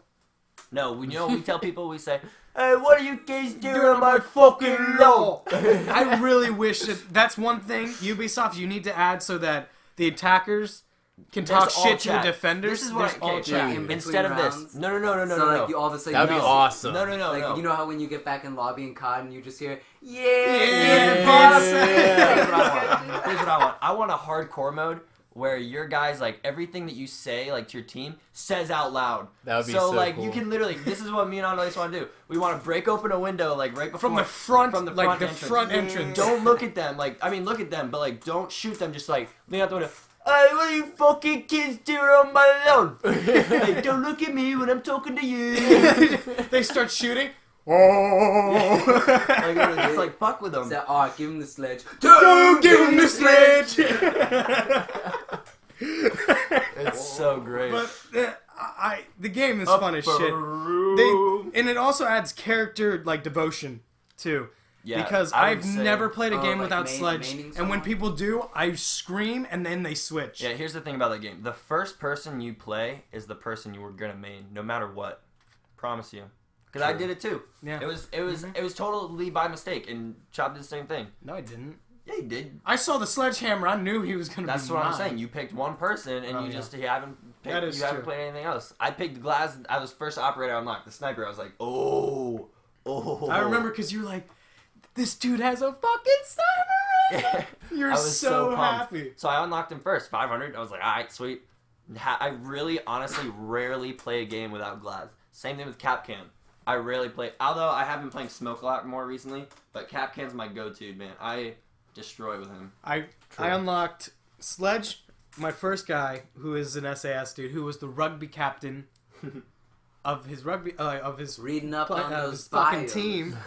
No, we tell people, we say, hey, what are you guys doing on my fucking lawn? I really wish that's one thing Ubisoft you need to add so that the attackers can talk shit to the defenders. This is what all chat. Instead of this. No. So like you all of a sudden That'd be awesome. No. Like you know how when you get back in lobby and COD and you just hear boss. Here's what I want. I want a hardcore mode where your guys, like, everything that you say, like, to your team, says out loud. That would be so like, cool. you can literally, this is what me and Andres want to do. We want to break open a window, like, right before. From the front front entrance. Don't look at them. Like, I mean, look at them, but, like, don't shoot them. Just, like, lean out the window. Hey, what are you fucking kids doing on my lawn? Like, don't look at me when I'm talking to you. They start shooting. Oh! Like, it's like, fuck with them. Say, alright, give him the sledge. Don't give him the sledge! It's so great. But the game is fun as shit. And it also adds character, like, devotion, too. Yeah, because I've never played a game like without sledge. And when people do, I scream and then they switch. Yeah, here's the thing about that game. The first person you play is the person you were gonna main, no matter what. Promise you. Because I did it too. Yeah. It was totally by mistake, and Chop did the same thing. No, I didn't. Yeah, he did. I saw the sledgehammer. I knew he was gonna. That's be what I'm mine. saying. You picked one person, and you haven't played anything else. I picked Glass. I was first operator I unlocked the sniper. I was like, oh. I remember because you were like, this dude has a fucking sniper. You're I was so pumped. happy. So I unlocked him first, 500. I was like, all right, sweet. I really, honestly, rarely play a game without Glass. Same thing with Capcan. I rarely play, although I have been playing Smoke a lot more recently, but Capcan's my go-to, man. I destroy with him. I unlocked Sledge, my first guy, who is an SAS dude, who was the rugby captain of his reading up on his those fucking bios. team.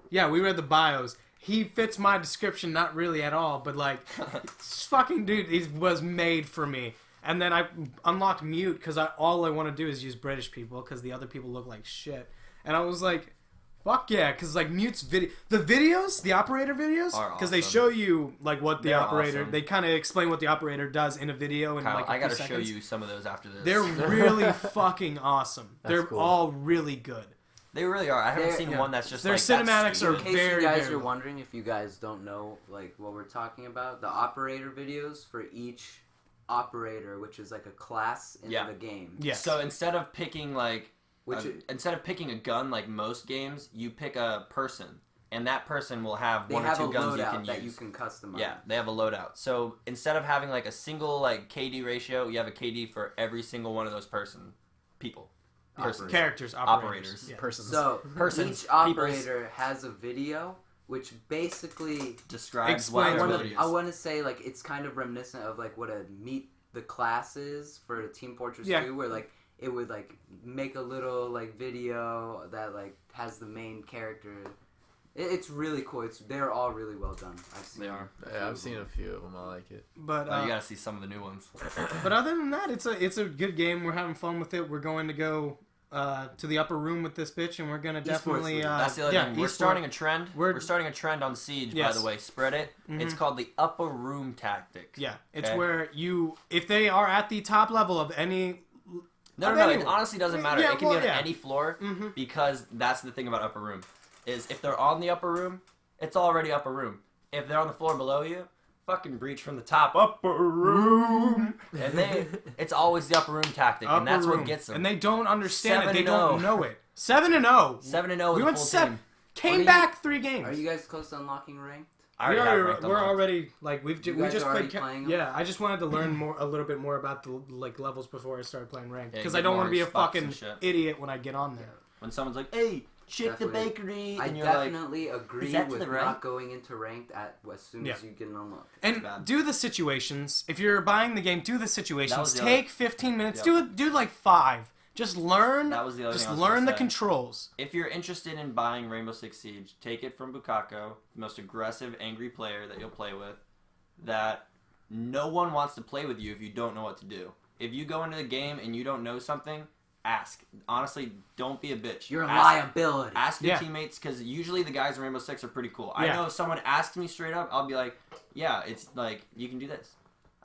Yeah, we read the bios, he fits my description, not really at all, but like, this fucking dude was made for me. And then I unlocked mute because all I want to do is use British people because the other people look like shit. And I was like, fuck yeah, because like mute's the videos, the operator videos, because they show you like what the operator, they kind of explain what the operator does in a video in Kyle, like a I gotta few show seconds. you some of those after this. They're really fucking awesome. They're cool. all really good. They really are. I haven't seen one that's just their like cinematics that's are In case very, you guys very are well. wondering, if you guys don't know like what we're talking about, the operator videos for each operator, which is like a class in the game. Yes. So instead of picking like Instead of picking a gun like most games, you pick a person, and that person will have they one have or a two guns you loadout can that use. you can customize. Yeah, they have a loadout. So instead of having like a single like KD ratio, you have a KD for every single one of those people. Persons. Characters, Operators. Yeah. Persons. So Persons, each operator has a video, which basically Describes Explain what what abilities. I want to say like it's kind of reminiscent of like what a meet the class is for Team Fortress 2, where like it would like make a little like video that like has the main character. It's really cool. They're all really well done. They are. Yeah, I've seen a few of them. I like it. But Oh, you gotta see some of the new ones. but other than that, it's a good game. We're having fun with it. We're going to go to the upper room with this bitch, and we're gonna definitely. That's the other thing. We're starting a trend. We're starting a trend on Siege, by the way. Spread it. Mm-hmm. It's called the upper room tactic. Yeah, it's Okay. where if they are at the top level of any. No, it honestly doesn't matter. Yeah, It can be on yeah. any floor Mm-hmm. because that's the thing about upper room. Is if they're on the upper room, it's already upper room. If they're on the floor below you, fucking breach from the top. Upper room. And it's always the upper room tactic, and that's what gets them. And they don't understand it. They 7-0. don't know it. 7-0. 7-0 We with went the full 7. team. Came back 3 games. Are you guys close to unlocking ranked? I already have ranked We're unlocked. already like we guys just are already played. playing them? Yeah, I just wanted to learn a little bit more about the like levels before I started playing ranked Yeah, because get I don't want to more be a spots fucking and shit. idiot when I get on there. When someone's like, "Hey, check the Definitely. bakery," I and you're like, definitely agree "Is that to with the right?" not going into ranked as soon as you get an unlock. And bad. do the situations. If you're buying the game, do the situations. was the Take 15 minutes. Yep. Do like 5. Just learn. That was the other Just thing I was learn gonna the say. controls. If you're interested in buying Rainbow Six Siege, take it from Bukako, the most aggressive, angry player that you'll play with, that no one wants to play with you if you don't know what to do. If you go into the game and you don't know something, ask. Honestly, don't be a bitch. You're a Ask- liability. Ask your Yeah. teammates, because usually the guys in Rainbow Six are pretty cool. Yeah. I know if someone asks me straight up, I'll be like, yeah, it's like, you can do this.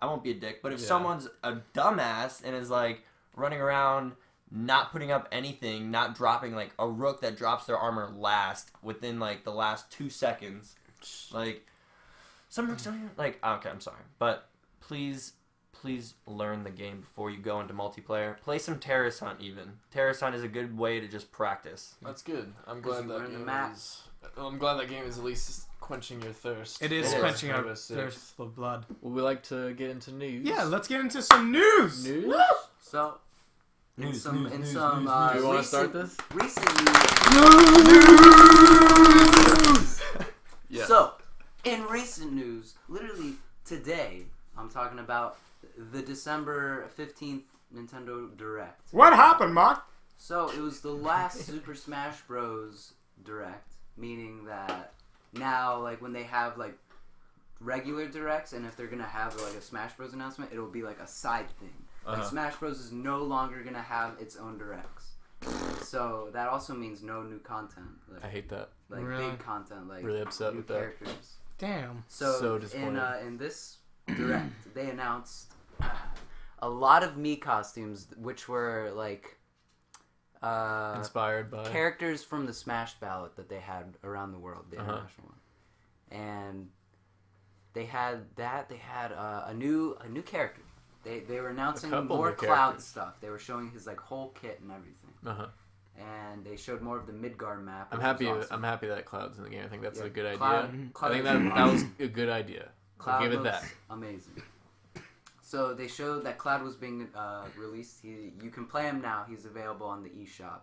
I won't be a dick. But if someone's a dumbass and is like running around not putting up anything, not dropping like a rook that drops their armor last within like the last 2 seconds, like some rooks don't even like. Okay, I'm sorry, but please learn the game before you go into multiplayer. Play some Terrace Hunt even. Terrace Hunt is a good way to just practice. That's good. I'm 'Cause glad you that learn the game map. is. I'm glad that game is at least quenching your thirst. It is It is. quenching our Rainbow Six. thirst of blood. Would we like to get into news? Yeah, let's get into some news. News? So, in News, some news, in news, some news, uh, Do you want to recent start this? news. Yeah. So, in recent news, literally today, I'm talking about the December 15th Nintendo Direct. What happened, Mark? So, it was the last Super Smash Bros. Direct, meaning that now, like, when they have, like, regular Directs, and if they're gonna have, like, a Smash Bros. Announcement, it'll be, like, a side thing. Like, Smash Bros. Is no longer gonna have its own Directs. So, that also means no new content. Like, I hate that. like Really? big content, like Really upset new with that. characters. Damn. So, So disappointed. in this Direct, they announced a lot of Mii costumes, which were like Inspired by. characters from the Smash ballot that they had around the world, the international one, and they had that. They had a new character. They were announcing couple more new Cloud characters. stuff. They were showing his like whole kit and everything, Uh-huh. and they showed more of the Midgard map. I'm which happy. was awesome. I'm happy that Cloud's in the game. I think that's Yeah, a good idea. Cloud I think looks that was a good idea. Cloud I'll give it looks that. amazing. So they showed that Cloud was being released. You can play him now. He's available on the eShop.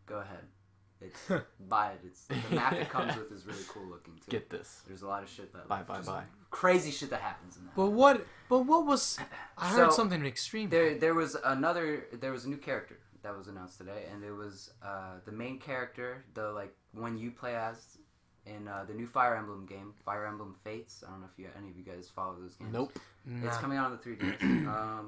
Go ahead. Buy it. The map it comes with is really cool looking too. Get this. There's a lot of shit that Bye. crazy shit that happens in that. But what was? I heard So, something extreme. There was a new character that was announced today, and it was the main character, the like one you play as in the new Fire Emblem game, Fire Emblem Fates. I don't know if any of you guys follow those games. Nope. It's coming out on the 3DS.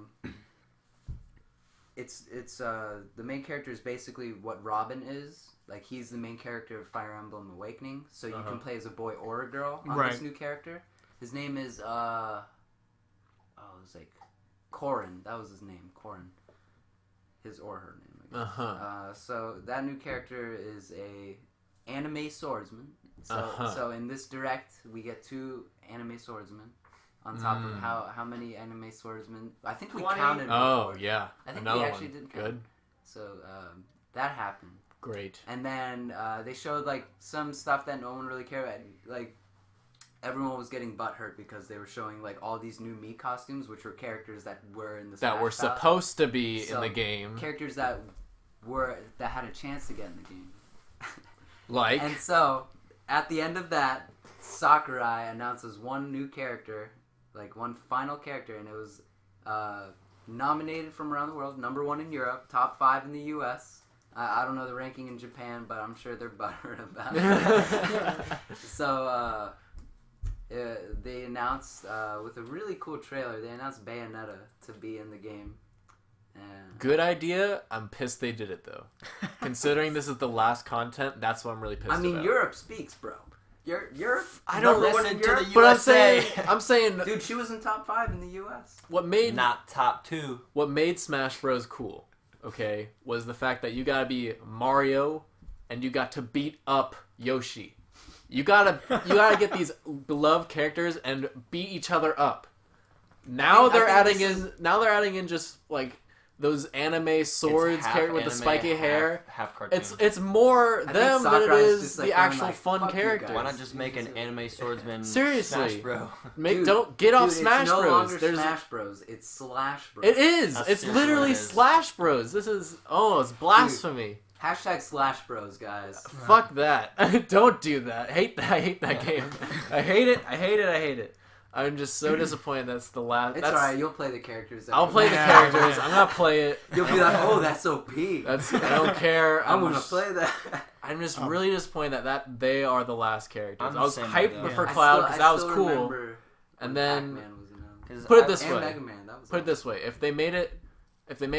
It's the main character is basically what Robin is. Like, he's the main character of Fire Emblem Awakening, so you can play as a boy or a girl on this new character. His name is it was like Corrin. That was his name, Corrin. His or her name, I guess. So that new character is a anime swordsman. So in this direct, we get 2 anime swordsmen. On top of how many anime swordsmen? I think we 20. counted. Oh before. yeah, I think another we actually one. did count. Good. So that happened. Great. And then they showed like some stuff that no one really cared about. Like, everyone was getting butthurt because they were showing like all these new Mii costumes, which were characters that were in the That Smash were style. supposed to be So, in the game. Characters that had a chance to get in the game. Like. And so at the end of that, Sakurai announces one new character, like one final character, and it was nominated from around the world, number 1 in Europe, top 5 in the U.S. I don't know the ranking in Japan, but I'm sure they're butthurt about it. So they announced with a really cool trailer. They announced Bayonetta to be in the game. Good idea. I'm pissed they did it though. Considering this is the last content, that's what I'm really pissed I mean, about. Europe speaks, bro. Europe. I don't number 1 listen in to Europe. the But USA. I'm saying, Dude, she was in top 5 in the U.S. what made Not top 2. what made Smash Bros. Cool, okay, was the fact that you gotta be Mario, and you got to beat up Yoshi. You gotta get these beloved characters and beat each other up. Now they're adding in just like those anime swords character with the spiky hair. Half cartoon. It's more I them think than it Sakurai's is just, the like, actual going, fun "Fuck you characters. guys." Why not just make an anime swordsman Seriously. Smash Bro? Dude, Don't get off Dude, Smash it's no Bros. longer There's Smash Bros. It's Slash Bros. It is. That's It's seriously literally what it is. Slash Bros. This is it's blasphemy. Hashtag Slash Bros, guys. Fuck that. Don't do that. I hate that game. I hate it. I'm just so disappointed that's the last. It's alright, you'll play the characters. I'll play the Yeah, characters. yeah. I'm gonna play it. You'll be like, oh, that's OP. I don't care. I'm gonna just, play that. I'm just really disappointed that they are the last characters. I'm I was the same hyped way, for yeah. Cloud because that was still cool. remember And when then Pac-Man was announced. 'Cause put it I- this And way. Mega Man, that was Put it this way: if they made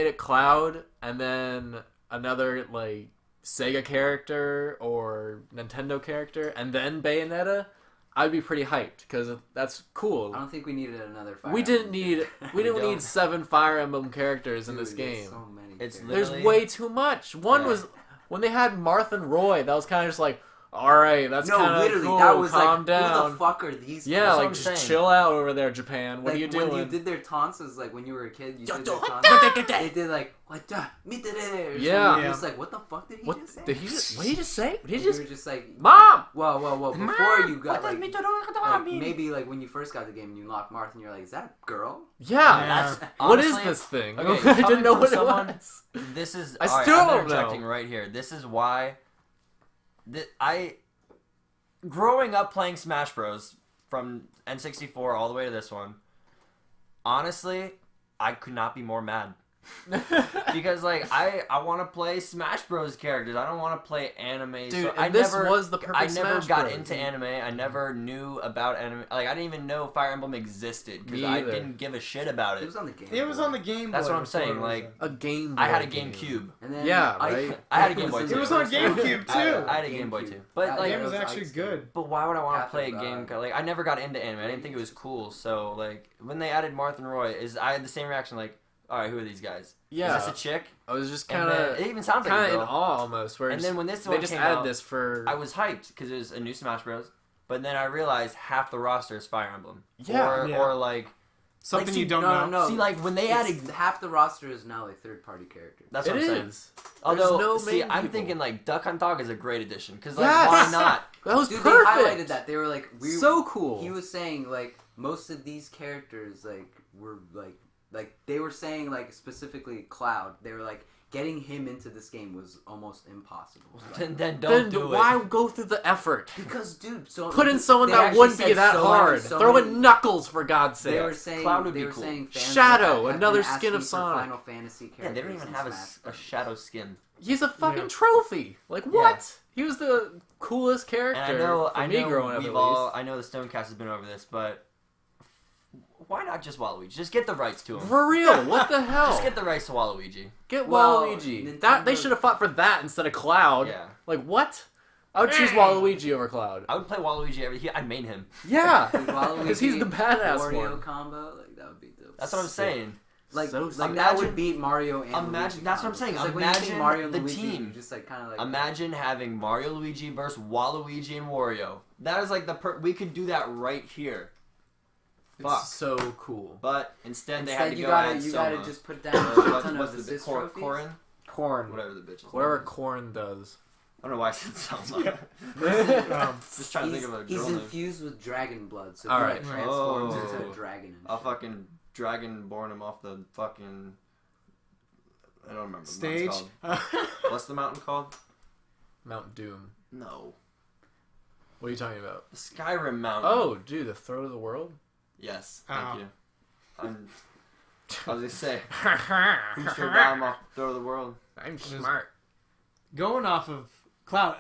it Cloud and then another like Sega character or Nintendo character and then Bayonetta, I'd be pretty hyped because that's cool. I don't think we needed another Fire We didn't Emblem need character. we didn't don't. need 7 Fire Emblem characters in Dude, this there's game. so many It's characters. There's literally- way too much. One Yeah. was when they had Marth and Roy. That was kind of just like, all right, that's No, kind of literally, cool. that was Calm like, down. who the fuck are these? Yeah, That's what like I'm just saying. chill out over there, Japan. What Like, are you doing? When you did their taunts, it was like when you were a kid, you did their What taunts. They did like, what the? Meet the Yeah. You're just like, what the fuck did he What just say? did he just? What did he just say? Did he You just? were just like, Mom. whoa. Before you got What like, does mean? maybe like when you first got the game and you unlocked Marth and you're like, is that a girl? Yeah. Yeah. What is Honestly, this thing? okay, I didn't coming know from what someone- it was. This is. I alright, still I'm don't interjecting know. right here. This is why. Growing up playing Smash Bros. From N64 all the way to this one, honestly, I could not be more mad. Because like I want to play Smash Bros characters. I don't want to play anime. Dude, so and this was the perfect I never Smash got Bros. into anime. I never knew about anime. Like I didn't even know Fire Emblem existed because Me I either. didn't give a shit about It it. was on the game. It was Boy. on the Game Boy. That's what I'm before saying, it was like, A Game. I had a Boy GameCube. And then Yeah, right? I had a Game Boy was too. It was on GameCube too. I had a Game Boy too. But That The like, game was was actually ice good. but why would I want to Half play a of, game? Like I never got into anime. I didn't think it was cool. So like when they added Marth and Roy, I had the same reaction. Like, all right, who are these guys? Yeah. Is this a chick? I was just And kind then- of it even sounds like a in girl. awe almost. Where And then when this they one just came added out, this for I was hyped because it was a new Smash Bros. But then I realized half the roster is Fire Emblem. Yeah. Or like Something like, see, you don't no, know. no. see like when they It's- added. half the roster is now like third-party characters. That's it what I'm saying. is. Although, no see, main I'm people. thinking like Duck Hunt Dog is a great addition because like Yes! why not? That was Dude, perfect. they highlighted that. They were like, So cool. He was saying like most of these characters like were like they were saying like specifically Cloud. They were like getting him into this game was almost impossible. Like, Then don't do why it. go through the effort? because dude, so Put in someone they that actually wouldn't be said that so hard. many- so Throw many- in Knuckles for God's sake. They were saying Cloud would they be were cool. saying fans Shadow, have another been asking skin of for Sonic. Final Fantasy Yeah, characters they don't even in have Smash a Bros. shadow skin. He's a fucking Yeah. trophy. Like what? He was the coolest character for me growing up, at least. I know the Stonecast has been over this, but why not just Waluigi? Just get the rights to him. For real, what the hell? Just get the rights to Waluigi. Get Well, Waluigi. Nintendo- They should have fought for that instead of Cloud. Yeah. Like, what? I would choose Waluigi over Cloud. I would play Waluigi I'd main him. Yeah. Waluigi, Because he's the badass Wario one. combo, like that would be dope. That's what I'm saying. Like, So like sick. that would beat Mario and Imagine- Luigi that's what I'm combos. saying. 'Cause, like, when you think Imagine Mario and the Luigi, team. you just like kind of like Imagine having Mario Luigi versus Waluigi and Wario. That is like we could do that right here. Fuck. It's so cool. But instead they had to you go gotta add you Soma. gotta just put down a ton what's of the assist Corin? trophies. Corn. Whatever the bitch is. Whatever Corn does. I don't know why I said Soma. Just trying to think of a He's girl name. infused with dragon blood, so All he right. like, transforms Oh. into a dragon. And I'll shit. fucking dragonborn him off the fucking. I don't remember. What the Stage. mountain's called. What's the mountain called? Mount Doom. No. What are you talking about? The Skyrim mountain. Oh, dude, the throat of the world? Yes. Oh. Thank you. I was gonna say. Who survived off the throat of the world? I'm smart. Going off of Cloud,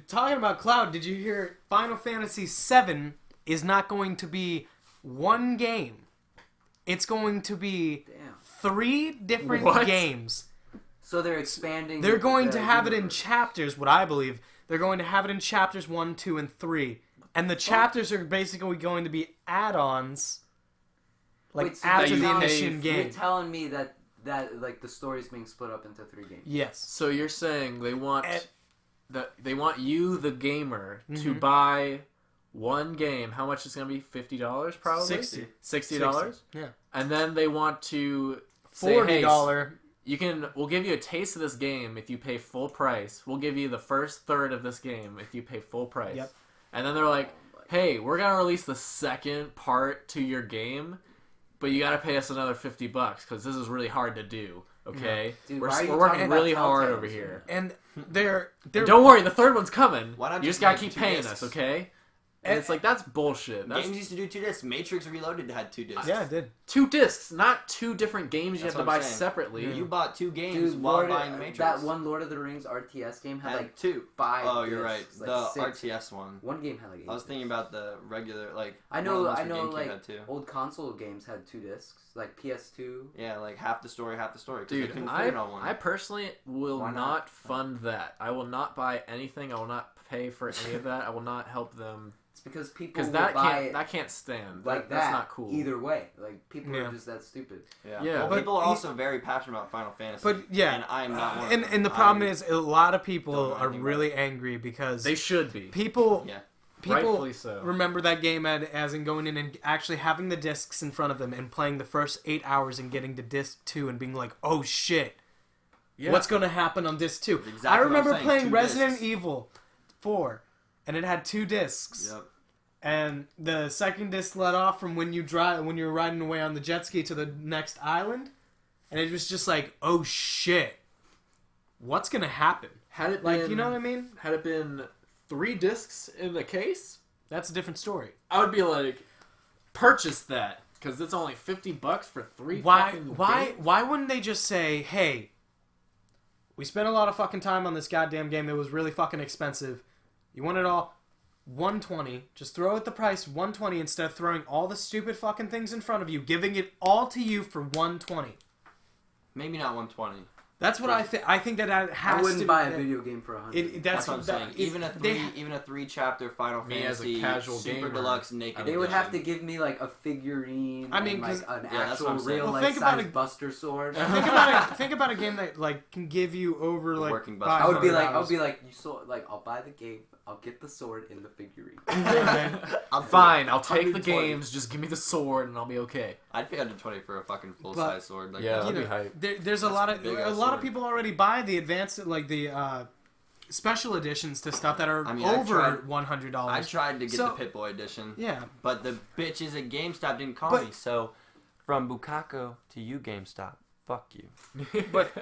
talking about Cloud, did you hear Final Fantasy VII is not going to be one game. It's going to be Damn. 3 different What? games. So they're expanding. They're going the to have it in universe. chapters, what I believe. They're going to have it in chapters 1, 2, and 3. And the chapters are basically going to be add-ons. Like Wait, so after that the you pay initial You're game. telling me that like the story's being split up into 3 games. Yes. So you're saying they want they want you, the gamer, to Mhm. buy one game. How much is it gonna be? $50 probably. 60. $60. Yeah. And then they want to say, hey, $40. we'll give you a taste of this game if you pay full price. We'll give you the first third of this game if you pay full price. Yep. And then they're like, hey, we're gonna release the second part to your game, but you gotta pay us another $50 because this is really hard to do. Okay, Dude, we're why are you we're working talking about really hard Telltale over here? here. And they're And don't worry, the third one's coming. Why not You just just gotta make keep 2 paying discs? us, okay? And it's like, that's bullshit. That's Games used to do 2 discs. Matrix Reloaded had 2 discs. Yeah, it did. 2 discs, not 2 different games you That's have to what I'm buy saying. separately. You bought 2 games Dude, while buying Matrix. that one Lord of the Rings RTS game had had like 2. 5. Oh, you're right. discs, like The 6. RTS one. One game had like 8. I was thinking about the regular, like. I one know, of the ones I for know, GameCube like had 2. old console games had 2 discs, like PS2. Yeah, like half the story, half the story. 'Cause they Dude, couldn't fit it on one. I personally will Why not not? fund that. I will not buy anything. I will not pay for any of that. I will not help them It's because people because will that buy can't it that can't stand. like That's that. not cool. Either way, like people Yeah. are just that stupid. Yeah. Yeah. Well, But people are he- also very passionate about Final Fantasy. But, yeah. And I am not one of them. And the problem I- is, a lot of don't people know are anything really angry because They should be. people Yeah. Rightfully so. remember that game as in going in and actually having the discs in front of them and playing the first 8 hours and getting to disc 2 and being like, oh shit, Yeah. what's going to happen on disc 2? Exactly I what I'm remember saying, playing 2 Resident discs. Evil 4 and it had 2 discs. Yep. And the second disc let off from when you were riding away on the jet ski to the next island, and it was just like, oh shit, what's gonna happen? Had it Like, been, you know what I mean? Had it been 3 discs in the case, That's a different story. I would be like, purchase that because it's only $50 for 3. Why fucking why games. why wouldn't they just say, hey, we spent a lot of fucking time on this goddamn game. It was really fucking expensive. You want it all $120. Just throw it the price $120 instead of throwing all the stupid fucking things in front of you, giving it all to you for $120. Maybe not 120. That's what I think. I think that has I wouldn't to buy a that- video game for $100. That's That's what I'm saying. Even a 3-chapter Final Me as a Fantasy casual Super gamer. Deluxe Naked They would have to Edition. give me like a figurine. I mean, and, like 'cause- an yeah, that's what actual I'm saying. real Well, life think about size it- Buster Sword. Think about a game that like can give you over like working $500. Buster I would be like, you saw, like, I'll buy the game, I'll get the sword in the figurine. Fine, I'll take the 120. games. Just give me the sword, and I'll be okay. I'd pay 120 for a fucking full But- size sword. Like Yeah. that. You That'd be know, hype. there's a That's lot a of big-ass a lot of sword. people already buy the advanced like the special editions to stuff that are I mean, I over tried- $100. I tried to get So- the Pit-Boy edition, Yeah, but the bitches at GameStop didn't call But- me. So, from Bukako to you, GameStop, fuck you. but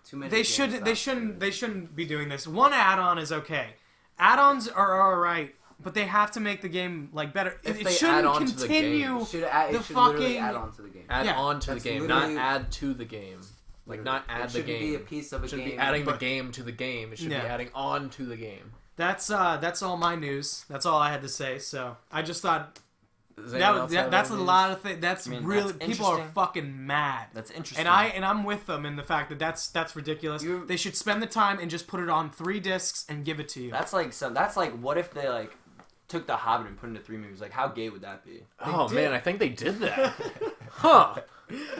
Too many they games should out they shouldn't be doing this. One add-on is okay. Add-ons are all right, but they have to make the game like better. If It they shouldn't add on to the continue. game. It should, add, the it should literally fucking- add on to the game. Add Yeah, on to the that's game, not literally- add to the game. Like, not add it the shouldn't game. be a piece of a It shouldn't game. be adding the but- game to the game. It should be adding on to the game. That's all my news. That's all I had to say. So I just thought Does anyone else have that's a any lot of things. That's I mean, really that's people are interesting. fucking mad. That's interesting. And I'm with them in the fact that that's ridiculous. They should spend the time and just put it on 3 discs and give it to you. That's like what if they like took The Hobbit and put it into 3 movies? Like, how gay would that be? Oh did. man, I think they did that. Huh.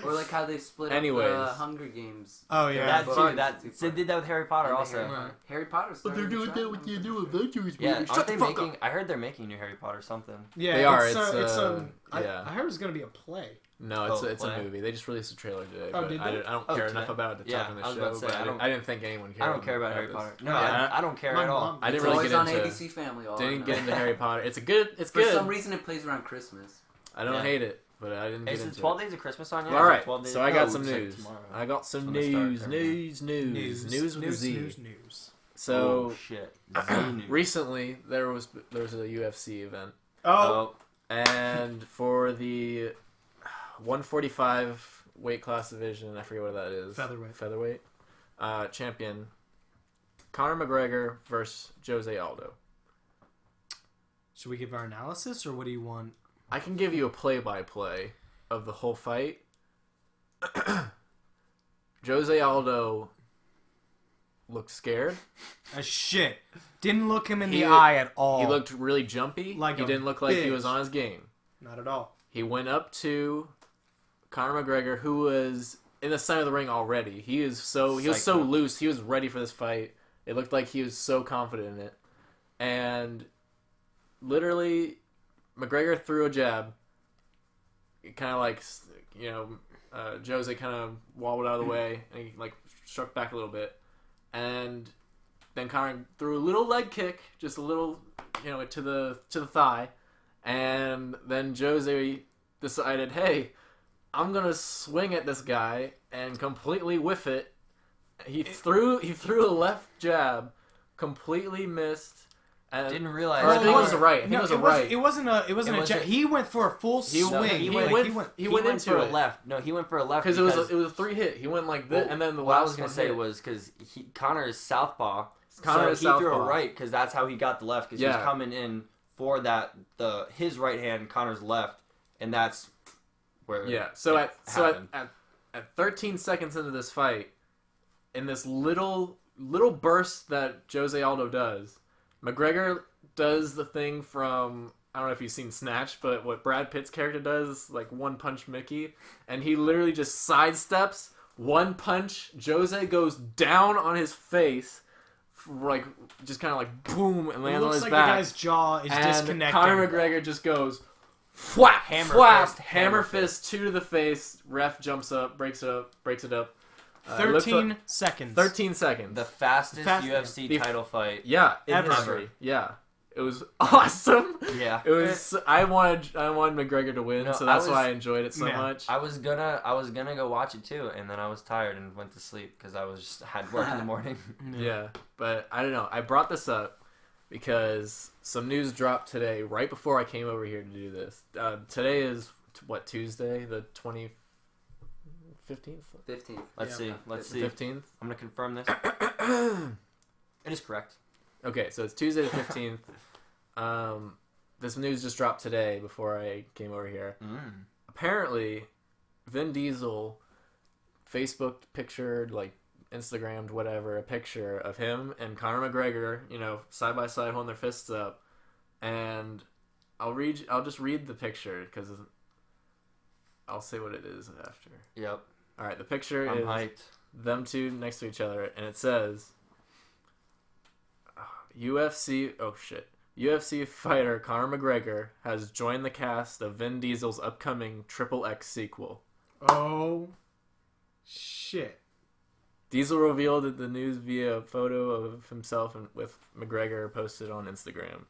Or like how they split Anyways. up the Hunger Games. Oh yeah. That Books. too. They did that with Harry Potter And also. Harry Potter. But they're doing that with the new Avengers movie. Yeah, Shut aren't the they fuck making? up. I heard they're making new Harry Potter something. Yeah, They are. It's Yeah. I heard it was gonna be a play. No, it's play. a movie. They just released a trailer today. Oh, but did I they? don't Oh, care today? enough about it to Yeah, talk on the I was show. about to say, But I didn't think anyone cared. I don't care about Harry this. Potter. No, Yeah. I don't care My at all. mom- I didn't It's really always get on into. ABC Family. All Didn't I get know. into Harry Potter. It's good. It's For good. some reason, it plays around Christmas. I don't Yeah. hate it, but I didn't get Is into it 12 it. Days of Christmas on yet? All Is it right, 12 days? so I got No, some it's like news. tomorrow. I got some When they start news everything. with a Z. News. So Oh, shit. Z news. recently there was a UFC event, Oh, and for the 145 weight class division, I forget what that is. Featherweight. Champion Conor McGregor versus Jose Aldo. should we give our analysis or what do you want? I can give you a play-by-play of the whole fight. Jose Aldo looked scared. Shit. Didn't look him in He- the eye at all. He looked really jumpy. Like he a didn't look like he bitch. was on his game. Not at all. He went up to Conor McGregor, who was in the center of the ring already. He was so Psycho. loose. He was ready for this fight. It looked like he was so confident in it. And literally, McGregor threw a jab. Kind of like, Jose kind of wobbled out of the way, and he like struck back a little bit. And then Conor threw a little leg kick, just a little, to the thigh. And then Jose decided, hey, I'm gonna swing at this guy and completely whiff it. He threw a left jab, completely missed. And Didn't realize. I think it was a right. I think No, it was a right. It wasn't a jab. He went for a full swing. He went went into for it. a left. No, he went for a left Because it was a 3 hit. He went like this, and then the what I last was gonna one say hit. was because Connor is southpaw. Connor so is he threw a southpaw. right because that's how he got the left because he Yeah. was coming in for his right hand, Connor's left, and that's where So it at happened. at 13 seconds into this fight, in this little burst that Jose Aldo does, McGregor does the thing from, I don't know if you've seen Snatch, but what Brad Pitt's character does, like One Punch Mickey, and he literally just sidesteps, one punch, Jose goes down on his face, like just kind of like boom, and It lands on looks his like back. the guy's jaw is And disconnected. Conor McGregor just goes whap, Hammer whap, fist, hammer hammer fist, 2 to the face. Ref jumps up, breaks it up. It looks 13 like- seconds. 13 seconds. the fastest Fast- UFC the- title fight. Yeah, in Ever. history. Yeah, it was awesome. Yeah, It was. I wanted McGregor to win, No, so that's I was- why I enjoyed it so Yeah. much. I was gonna go watch it too, and then I was tired and went to sleep because had work in the morning. Yeah, but I don't know. I brought this up because some news dropped today, right before I came over here to do this. Today is Tuesday, the 15th. 15th. Let's Yeah. see. Let's see. 15th. I'm gonna confirm this. It is correct. Okay, so it's Tuesday the 15th. This news just dropped today before I came over here. Apparently, Vin Diesel Facebook pictured, like Instagrammed, whatever, a picture of him and Conor McGregor, side by side holding their fists up. And I'll just read the picture because I'll say what it is after. Yep. All right, the picture I'm is hyped. them two next to each other, and it says UFC fighter Conor McGregor has joined the cast of Vin Diesel's upcoming Triple X sequel. Oh, shit. Diesel revealed the news via a photo of himself and with McGregor posted on Instagram.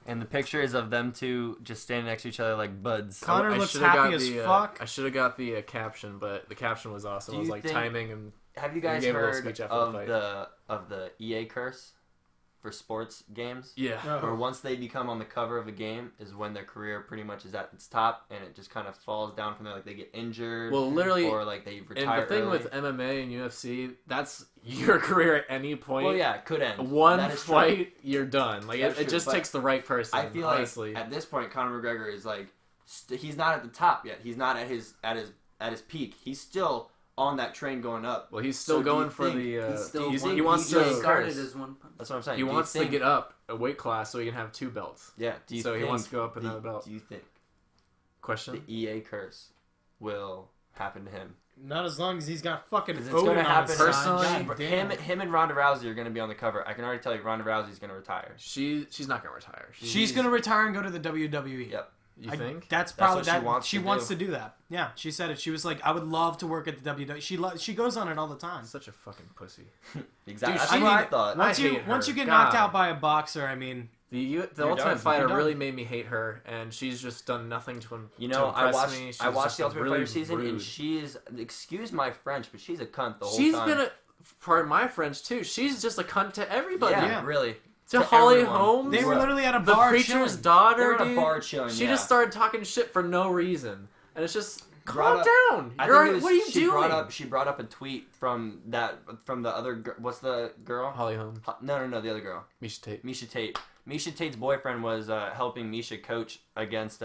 And the picture is of them two just standing next to each other like buds. Conor I looks shoulda got happy as the, fuck. I should have got the caption, but the caption was awesome. Do It was you like think- timing and Have you He guys gave a little heard speech after of the fight. the EA curse? for sports games. Yeah. Where once they become on the cover of a game is when their career pretty much is at its top, and it just kind of falls down from there. Like they get injured, Well, literally, or like they retire. And the thing early. with MMA and UFC, that's your career at any point. Well, yeah, it could end. One That is fight, true. you're done. Like That's it true, just but takes the right person. I feel honestly. like at this point, Conor McGregor is like he's not at the top yet. He's not at his peak. He's still on that train going up. Well, he's still So do going you for think the. He's still he wants he just to. started as one punch. That's what I'm saying. He Do you wants to think- get up a weight class so he can have 2 belts. Yeah. Do you So he think wants to go up another belt. Do you think Question. the EA curse will happen to him? Not as long as he's got fucking Because it's Odin going to on happen. his side. Personally, God damn. him and Ronda Rousey are going to be on the cover. I can already tell you, Ronda Rousey's going to retire. She's not gonna retire. She's gonna retire and go to the WWE. Yep. You think? That's That's probably what she that. wants She to wants do. to do that. Yeah, she said it. She was like, "I would love to work at the WWE." She goes on it all the time. Such a fucking pussy. Exactly. Dude, That's she what I need- thought. Once I you hate once her. you get God. knocked out by a boxer, I mean, The You're Ultimate done. Fighter You're done. really made me hate her, and she's just done nothing to You know, I impress watched me. She's I watched just the Ultimate really Fighter season, rude. and she's, excuse my French, but she's a cunt the whole She's time. been a, pardon my French too. She's just a cunt to everybody. yeah, Yeah. really. To Holly everyone. Holmes, they were literally at a the bar preacher's chilling. daughter, They were at a dude. bar chilling, She yeah. just started talking shit for no reason, and it's just Brought calm up- down. I You're, think it was, what are you she doing? She brought up a tweet from the other. What's the girl? Holly Holmes, No, the other girl. Misha Tate. Misha Tate. Misha Tate's boyfriend was helping Misha coach against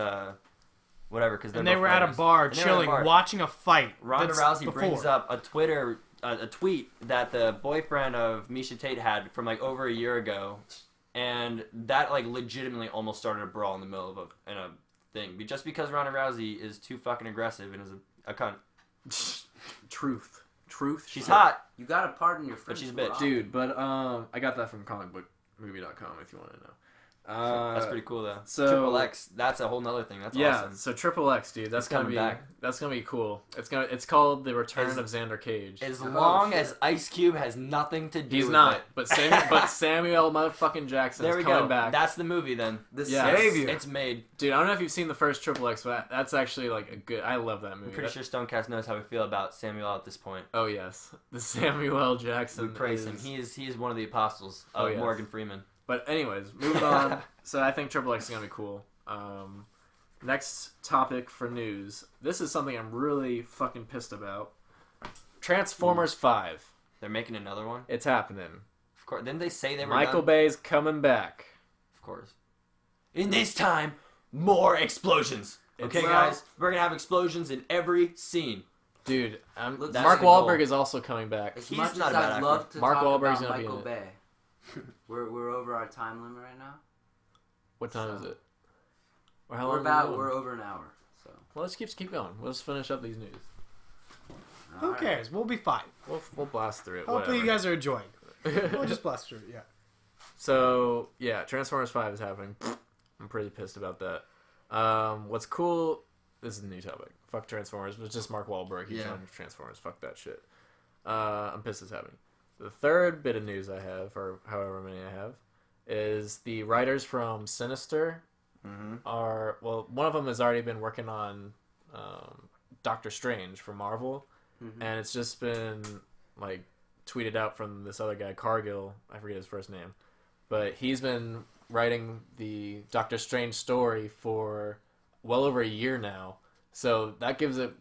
whatever because And they were at a bar chilling, watching a fight. Ronda that's Rousey before. brings up a tweet that the boyfriend of Misha Tate had from like over a year ago, and that like legitimately almost started a brawl in the middle of a thing, just because Ronda Rousey is too fucking aggressive and is a cunt. Truth. She's shit. hot. You gotta pardon your friends, she's a bitch. Dude. But I got that from comicbookmovie.com if you want to know. That's pretty cool though. so- Triple X, that's a whole nother thing. That's Yeah, awesome. so Triple X, dude, that's It's gonna coming be back. that's gonna be cool. It's called The Return As- of Xander Cage. As Oh, long shit. as Ice Cube has nothing to do He's with not, it. but Samuel motherfucking Jackson There is we coming go. back. That's the movie then. The Yeah. savior. It's made. Dude, I don't know if you've seen the first Triple X, but that's actually like a good. I love that movie. I'm pretty sure Stonecast knows how we feel about Samuel at this point. Oh yes, the Samuel L. Jackson. We praise is- him. He is one of the apostles of Oh, yes. Morgan Freeman. But anyways, moving on. So I think Triple X is gonna be cool. Next topic for news. This is something I'm really fucking pissed about. Transformers 5. They're making another one. It's happening. Of course. Didn't they say they were Michael done? Bay's coming back. Of course. In this time, more explosions. Okay, Well- guys, we're gonna have explosions in every scene. Dude, Looks Mark like a Wahlberg goal. is also coming back. As He's much not as a bad I'd actor. love to Mark talk Wahlberg's about gonna be Michael in Bay, we're over our time limit right now. What time is it? Or how We're long are we going? we're over an hour. So Well, let's keep going. Let's finish up these news. Who Alright. cares? We'll be fine. We'll blast through it. Hopefully, you whatever. guys are enjoying. We'll just blast through it. Yeah. So yeah, Transformers 5 is happening. I'm pretty pissed about that. What's cool? This is a new topic. Fuck Transformers, but it's just Mark Wahlberg. He's Yeah. on Transformers. Fuck that shit. I'm pissed it's happening. The third bit of news I have, or however many I have, is the writers from Sinister are one of them has already been working on Doctor Strange for Marvel, and it's just been like tweeted out from this other guy Cargill. I forget his first name, but he's been writing the Doctor Strange story for well over a year now. So that gives it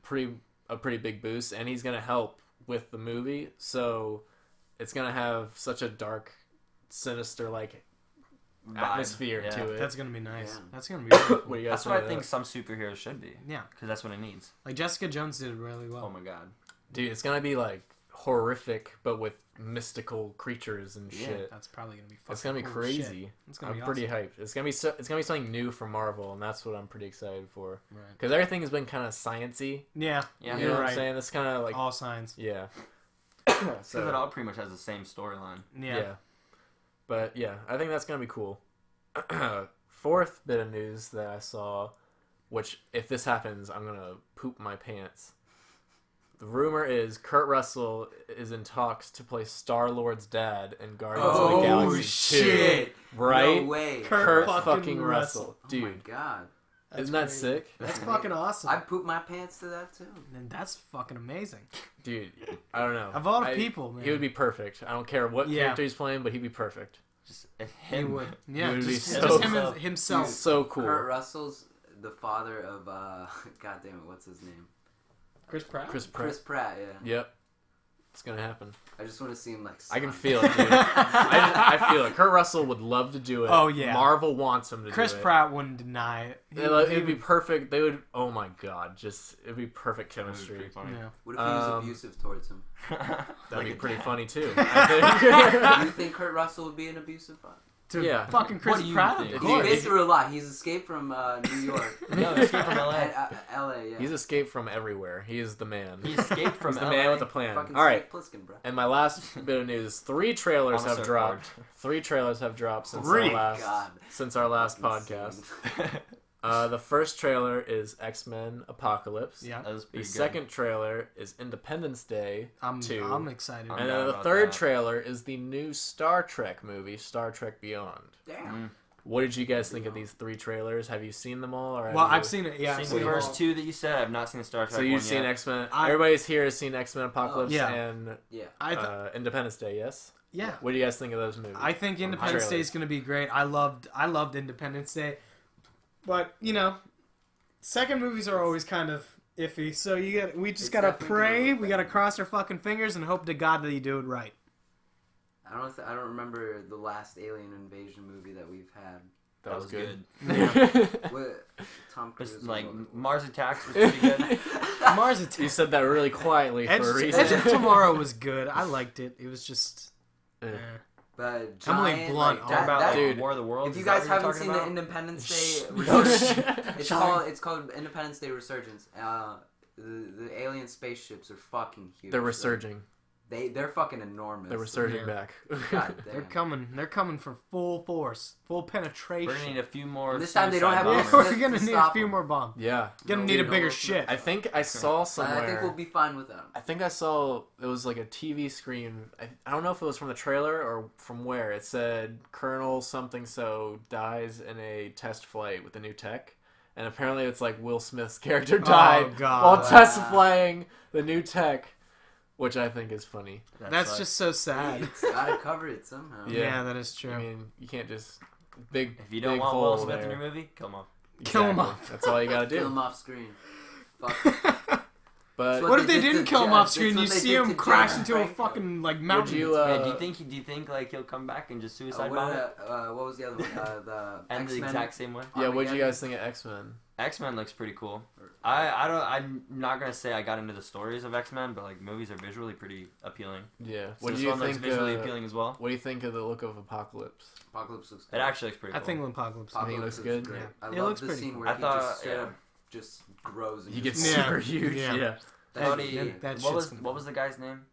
a pretty big boost, and he's gonna help with the movie. So it's gonna have such a dark, sinister like Vibe. atmosphere Yeah. to it. That's gonna be nice. Yeah. That's gonna be really cool. What do you guys That's think what I of think that? some superheroes should be. Yeah. Because that's what it needs. Like Jessica Jones did really well. Oh my god. Dude, it's gonna be like horrific, but with mystical creatures and Yeah, shit. That's probably gonna be. Fucking It's gonna be cool as shit. crazy. It's gonna I'm be pretty awesome. hyped. It's gonna be something new for Marvel, and that's what I'm pretty excited for. Right. Because everything has been kind of sciencey. Yeah. Yeah. You You're know what right. I'm saying? It's kind of like All signs. yeah. Because it all pretty much has the same storyline. Yeah. But yeah, I think that's gonna be cool. Fourth bit of news that I saw, which if this happens, I'm gonna poop my pants. The rumor is Kurt Russell is in talks to play Star-Lord's dad in Guardians of the Oh, Galaxy 2. shit. Right? No way. Kurt Kurt fucking Russell. Oh Dude, my god. That's isn't that crazy. sick? That's fucking awesome. I poop my pants to that too. And that's fucking amazing. Dude, I don't know. Of all the people, man. He would be perfect. I don't care what Yeah. character he's playing, but he'd be perfect. Just He him. would. Yeah, He would be just so him cool. himself. So cool. Kurt Russell's the father of God damn it, what's his name? Chris Pratt. Chris Pratt. Chris Pratt. Yeah. Yep. It's gonna happen. I just want to see him like. I can feel it, dude. I feel it. Kurt Russell would love to do it. Oh, yeah. Marvel wants him to Chris do it. Pratt wouldn't deny it. It'd be perfect. They would. Oh my god! It'd be perfect That would be chemistry. pretty funny. Yeah. What if he was abusive towards him? That'd be Like pretty that. funny too. I Do you think Kurt Russell would be an abusive father? To Yeah. fucking Chris What do you Pratt. think? Of He's course. been through a lot. He's escaped from New York. No, Escape from LA. L.A. Yeah. He's escaped from everywhere. He is the man. He escaped from He's the LA. man with the plan. Fucking All right. Snake Plissken, bro. And my last bit of news: 3 trailers On a have surfboard. dropped. 3 trailers have dropped since Three? our last Fucking podcast. insane. The first trailer is X-Men Apocalypse. Yeah. That was The pretty good. second trailer is Independence Day I'm 2. I'm excited. I'm And down then the about third that. trailer is the new Star Trek movie, Star Trek Beyond. Damn. What did you guys think of these 3 trailers? Have you seen them all? Or have Well, you- I've seen it. Yeah, I've I've seen the seen it first all. 2 that you said. I've not seen the Star Trek So you've one seen yet. X-Men. I- Everybody's here has seen X-Men Apocalypse Yeah. and Yeah. Independence Day, yes? Yeah. What do you guys think of those movies? I think Independence Day trailers. is going to be great. I loved Independence Day, but second movies are always kind of iffy. So we just It's gotta definitely pray. gonna look We gotta better. cross our fucking fingers and hope to God that you do it right. I don't remember the last alien invasion movie that we've had. that was good. What Tom Cruise? Just, was like on. Mars Attacks was pretty good. Mars You Attacks. said that really quietly Edge, for a reason. Edge of Tomorrow was good. I liked it. It was just. Yeah. But Emily giant, Blunt, like, Talk about that, Dude. War of the Worlds. if you is that guys what you're haven't talking seen the about? Independence Day No, Resurgence, it's called Independence Day Resurgence. The alien spaceships are fucking huge. They're resurging. They're fucking enormous. They're resurging Yeah. back. God They're damn. coming. They're coming for full force, full penetration. We're gonna need a few more. This time they don't suicide have Yeah, to- bombers. we're gonna to need a stop few them. more bombs. Yeah. Gonna No, need a no, bigger no, ship. I think I saw But somewhere. I think we'll be fine with them. I think I saw it was like a TV screen. I don't know if it was from the trailer or from where. It said Colonel something so dies in a test flight with the new tech, and apparently it's like Will Smith's character died God. while Wow. test flying the new tech, which I think is funny. That's like- just so sad. It's gotta cover it somehow. Yeah. Yeah, that is true. I mean, you can't just big. If you don't big want hole Will Smith there. in your movie, kill him off. Kill him Exactly. off. That's all you gotta Kill do. them off screen. Fuck. But What What if they they did didn't to kill him Jack- off screen? that's You what they see did him to crash Jack into a Franco. fucking like mountain. you, Yeah, do you think like he'll come back and just suicide bomb it? What was the other one? The And the X-Men. exact same way. yeah, what'd you Armageddon? guys think of X-Men? X-Men looks pretty cool. I'm not gonna say I got into the stories of X-Men, but like movies are visually pretty appealing. Yeah. So What do this you one looks think? visually appealing as well. What do you think of the look of Apocalypse? Apocalypse looks. It actually looks pretty I cool. think Apocalypse. I think it looks good. Great. Yeah. I It love looks the pretty scene cool. where I he thought, just straight yeah. up just grows. And He just- gets Yeah. super huge. Yeah. Yeah. How do you- that what shit's was the guy's name?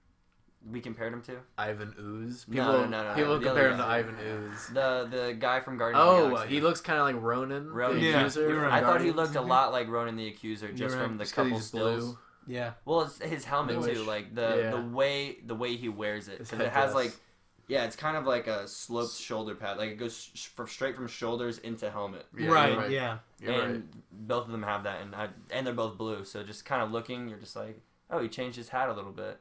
We compared him to Ivan Ooze. No, People, no, people the compare other him to guy. Ivan Ooze. the guy from Guardians of the Oh, Galaxy. he looks kind of like Ronan, Ronan. the Yeah, accuser. you're from right. I thought he Guardians. looked a lot like Ronan the Accuser just You're right. from the Just 'cause couple he's stills. blue. Yeah. Well, it's his helmet Bluish. too, like Yeah. the way he wears it, His because it has headdress. it's kind of like a sloped shoulder pad, like it goes straight from shoulders into helmet. Yeah, right, you're right. Yeah. You're and right. both of them have that, and they're both blue, so just kind of looking, you're just like, oh, he changed his hat a little bit,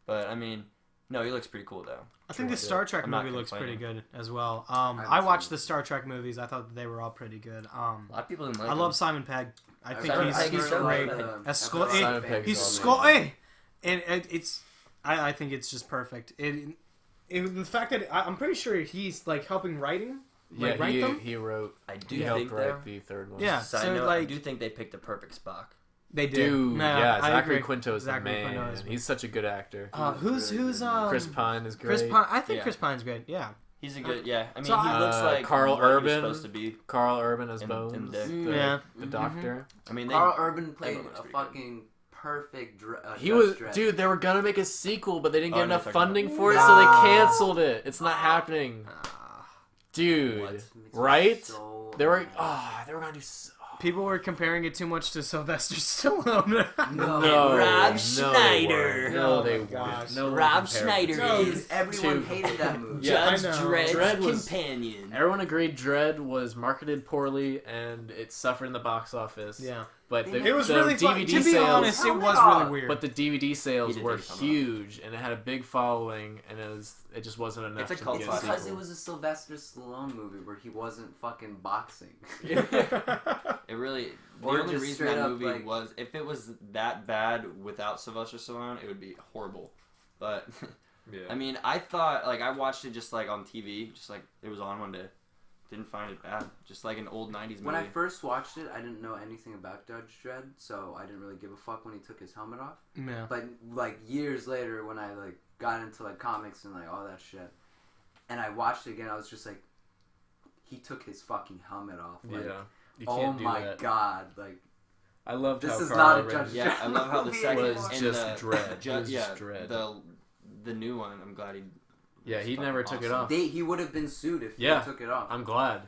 but I mean, no, he looks pretty cool though. I think the True. Star Trek I'm not movie looks pretty complaining. good as well. haven't I seen watched it. the Star Trek movies. I thought that they were all pretty good. A lot of people didn't like I him. love Simon Pegg. I think Simon he's Pegg's he's so great. good. As Skull- Simon Pegg's He's awesome. Scotty, and it's. I think it's just perfect. The fact that I'm pretty sure he's like helping writing. Yeah, write them. he wrote. I do He helped think though. write the third one. Yeah. Side So, note, like- I do think they picked the perfect Spock. They did. Dude, Nah, yeah, I Zachary agree. Quinto is the Zachary man. Quinto is- He's such a good actor. Who's really good. Chris Pine is great. Chris Pine. I think Yeah. Chris Pine's great. Yeah. He's a good, yeah. I mean, So he I- looks like Carl what he was Urban. supposed to be. Carl Urban as In- Bones. in the- Yeah. The doctor. I mean, they, Carl Urban played everyone looks a pretty good. fucking perfect. He Judge was, Dredd. dude. They were gonna make a sequel, but they didn't Oh, get I know enough what you're talking funding about. for it, No. so they canceled it. It's not happening, Ah. dude. What? Makes me Right? so They were, mad. they were gonna do. So, People were comparing it too much to Sylvester Stallone. No. no, Rob no, Schneider. They weren't. No, Oh they my gosh. weren't. No one Rob compared Schneider the two. Dude, is everyone Two. hated that movie. Yeah, I Judge know. Dredd's Dredd was- companion. Everyone agreed Dredd was marketed poorly and it suffered in the box office. Yeah. But the, It was the really fun. DVD To be sales, honest, it was Helmet really off. weird. but the DVD sales He did were take some off. huge, and it had a big following, and it just wasn't enough. It's a to cult get It's a because sequel. it was a Sylvester Stallone movie where he wasn't fucking boxing. It really. The Or only just reason straight that up, movie like- was if it was that bad without Sylvester Stallone, it would be horrible. But Yeah. I mean, I thought like I watched it just like on TV, just like it was on one day. Didn't find it bad, just like an old '90s movie. When I first watched it, I didn't know anything about Judge Dredd, so I didn't really give a fuck when he took his helmet off. Yeah. But like years later, when I like got into like comics and like all that shit, and I watched it again, I was just like, he took his fucking helmet off. Like, Yeah. You oh can't do my that. god! Like, I loved this how is Carl not a Judge Reynolds- Yeah, I love how the movie second anymore. was in just the, Dredd. It was yeah, just Dredd. the new one. I'm glad he. Yeah, he was never fucking took it awesome. off. he would have been sued if Yeah. he took it off. I'm glad.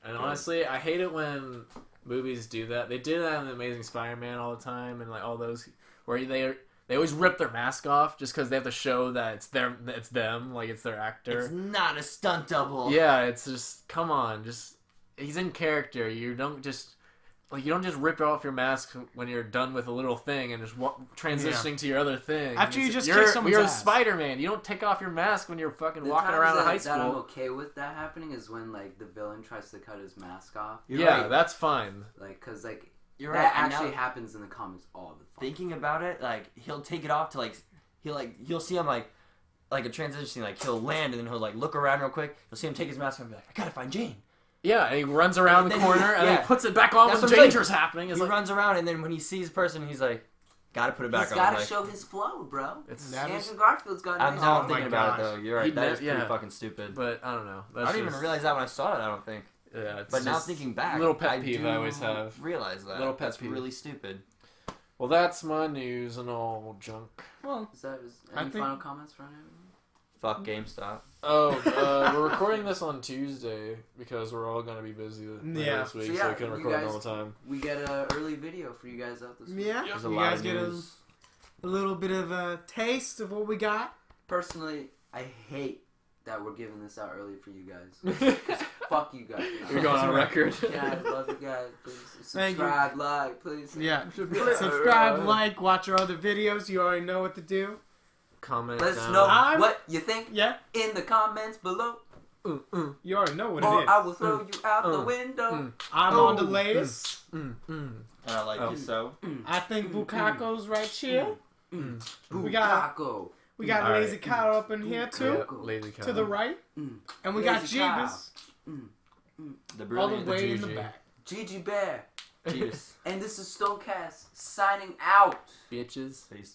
And honestly, I hate it when movies do that. They did that in The Amazing Spider-Man all the time, and like all those where they always rip their mask off just because they have to show that it's them, like it's their actor. It's not a stunt double. Yeah, it's just come on, just he's in character. You don't just rip off your mask when you're done with a little thing and just transitioning to your other thing. After you just you're kick someone's you're ass. Spider-Man. You don't take off your mask when you're fucking The walking times around in that, high that I'm school. okay with that happening is when like the villain tries to cut his mask off. You're Yeah, right. that's fine. Like, cause like You're that right. and actually now, happens in the comics all the fucking thinking about it, like he'll take it off to like you'll see him like a transition scene, like he'll land and then he'll like look around real quick. You'll see him take his mask off and be like, I gotta find Jane. Yeah, and he runs around the Then corner and yeah. he puts it back on That's when what I'm danger's happening. It's He like runs around and then when he sees a person, he's like, gotta put it back He's on. gotta Like, show his flow, bro. it's That is- Andrew Garfield's got I'm nice now flow. thinking my about gosh. it though. You're right. He'd That is ne- pretty yeah. fucking stupid. but I don't know. I That's didn't even realize that when I saw it. I don't think. Yeah, it's But now just thinking back, little pet I peeve do I always have. realize that. Little pet That's peeve. really stupid. Well, that's my news and all junk. Well, Is any I think- final comments from anyone? Fuck GameStop. Oh, we're recording this on Tuesday because we're all gonna be busy Yeah. this week, So, so, yeah, we can you record guys- all the time. We get an early video for you guys out this week. yeah. There's a You lot guys of get news. a little bit of a taste of what we got. Personally, I hate that we're giving this out early for you guys. Fuck you guys. You're going on record. Yeah, I love you guys. Please Thank you. subscribe, like, please. Yeah. Subscribe, like, watch our other videos. You already know what to do. Comment Let us down. know I'm- what you think Yeah. in the comments below, You already know what or it I is. will throw you out the window. I'm on the latest. And I like Oh. you so. I think Bukako's right here. We got Bukkake. we got All right. Lazy Cow up in here too, Yeah, lazy cow. to the right, Mm. and we got Lazy Cow. Jeebus The all the brilliant way in the Gigi. back. Gigi Bear. Jeebus. And this is Stonecast signing out. bitches. Peace.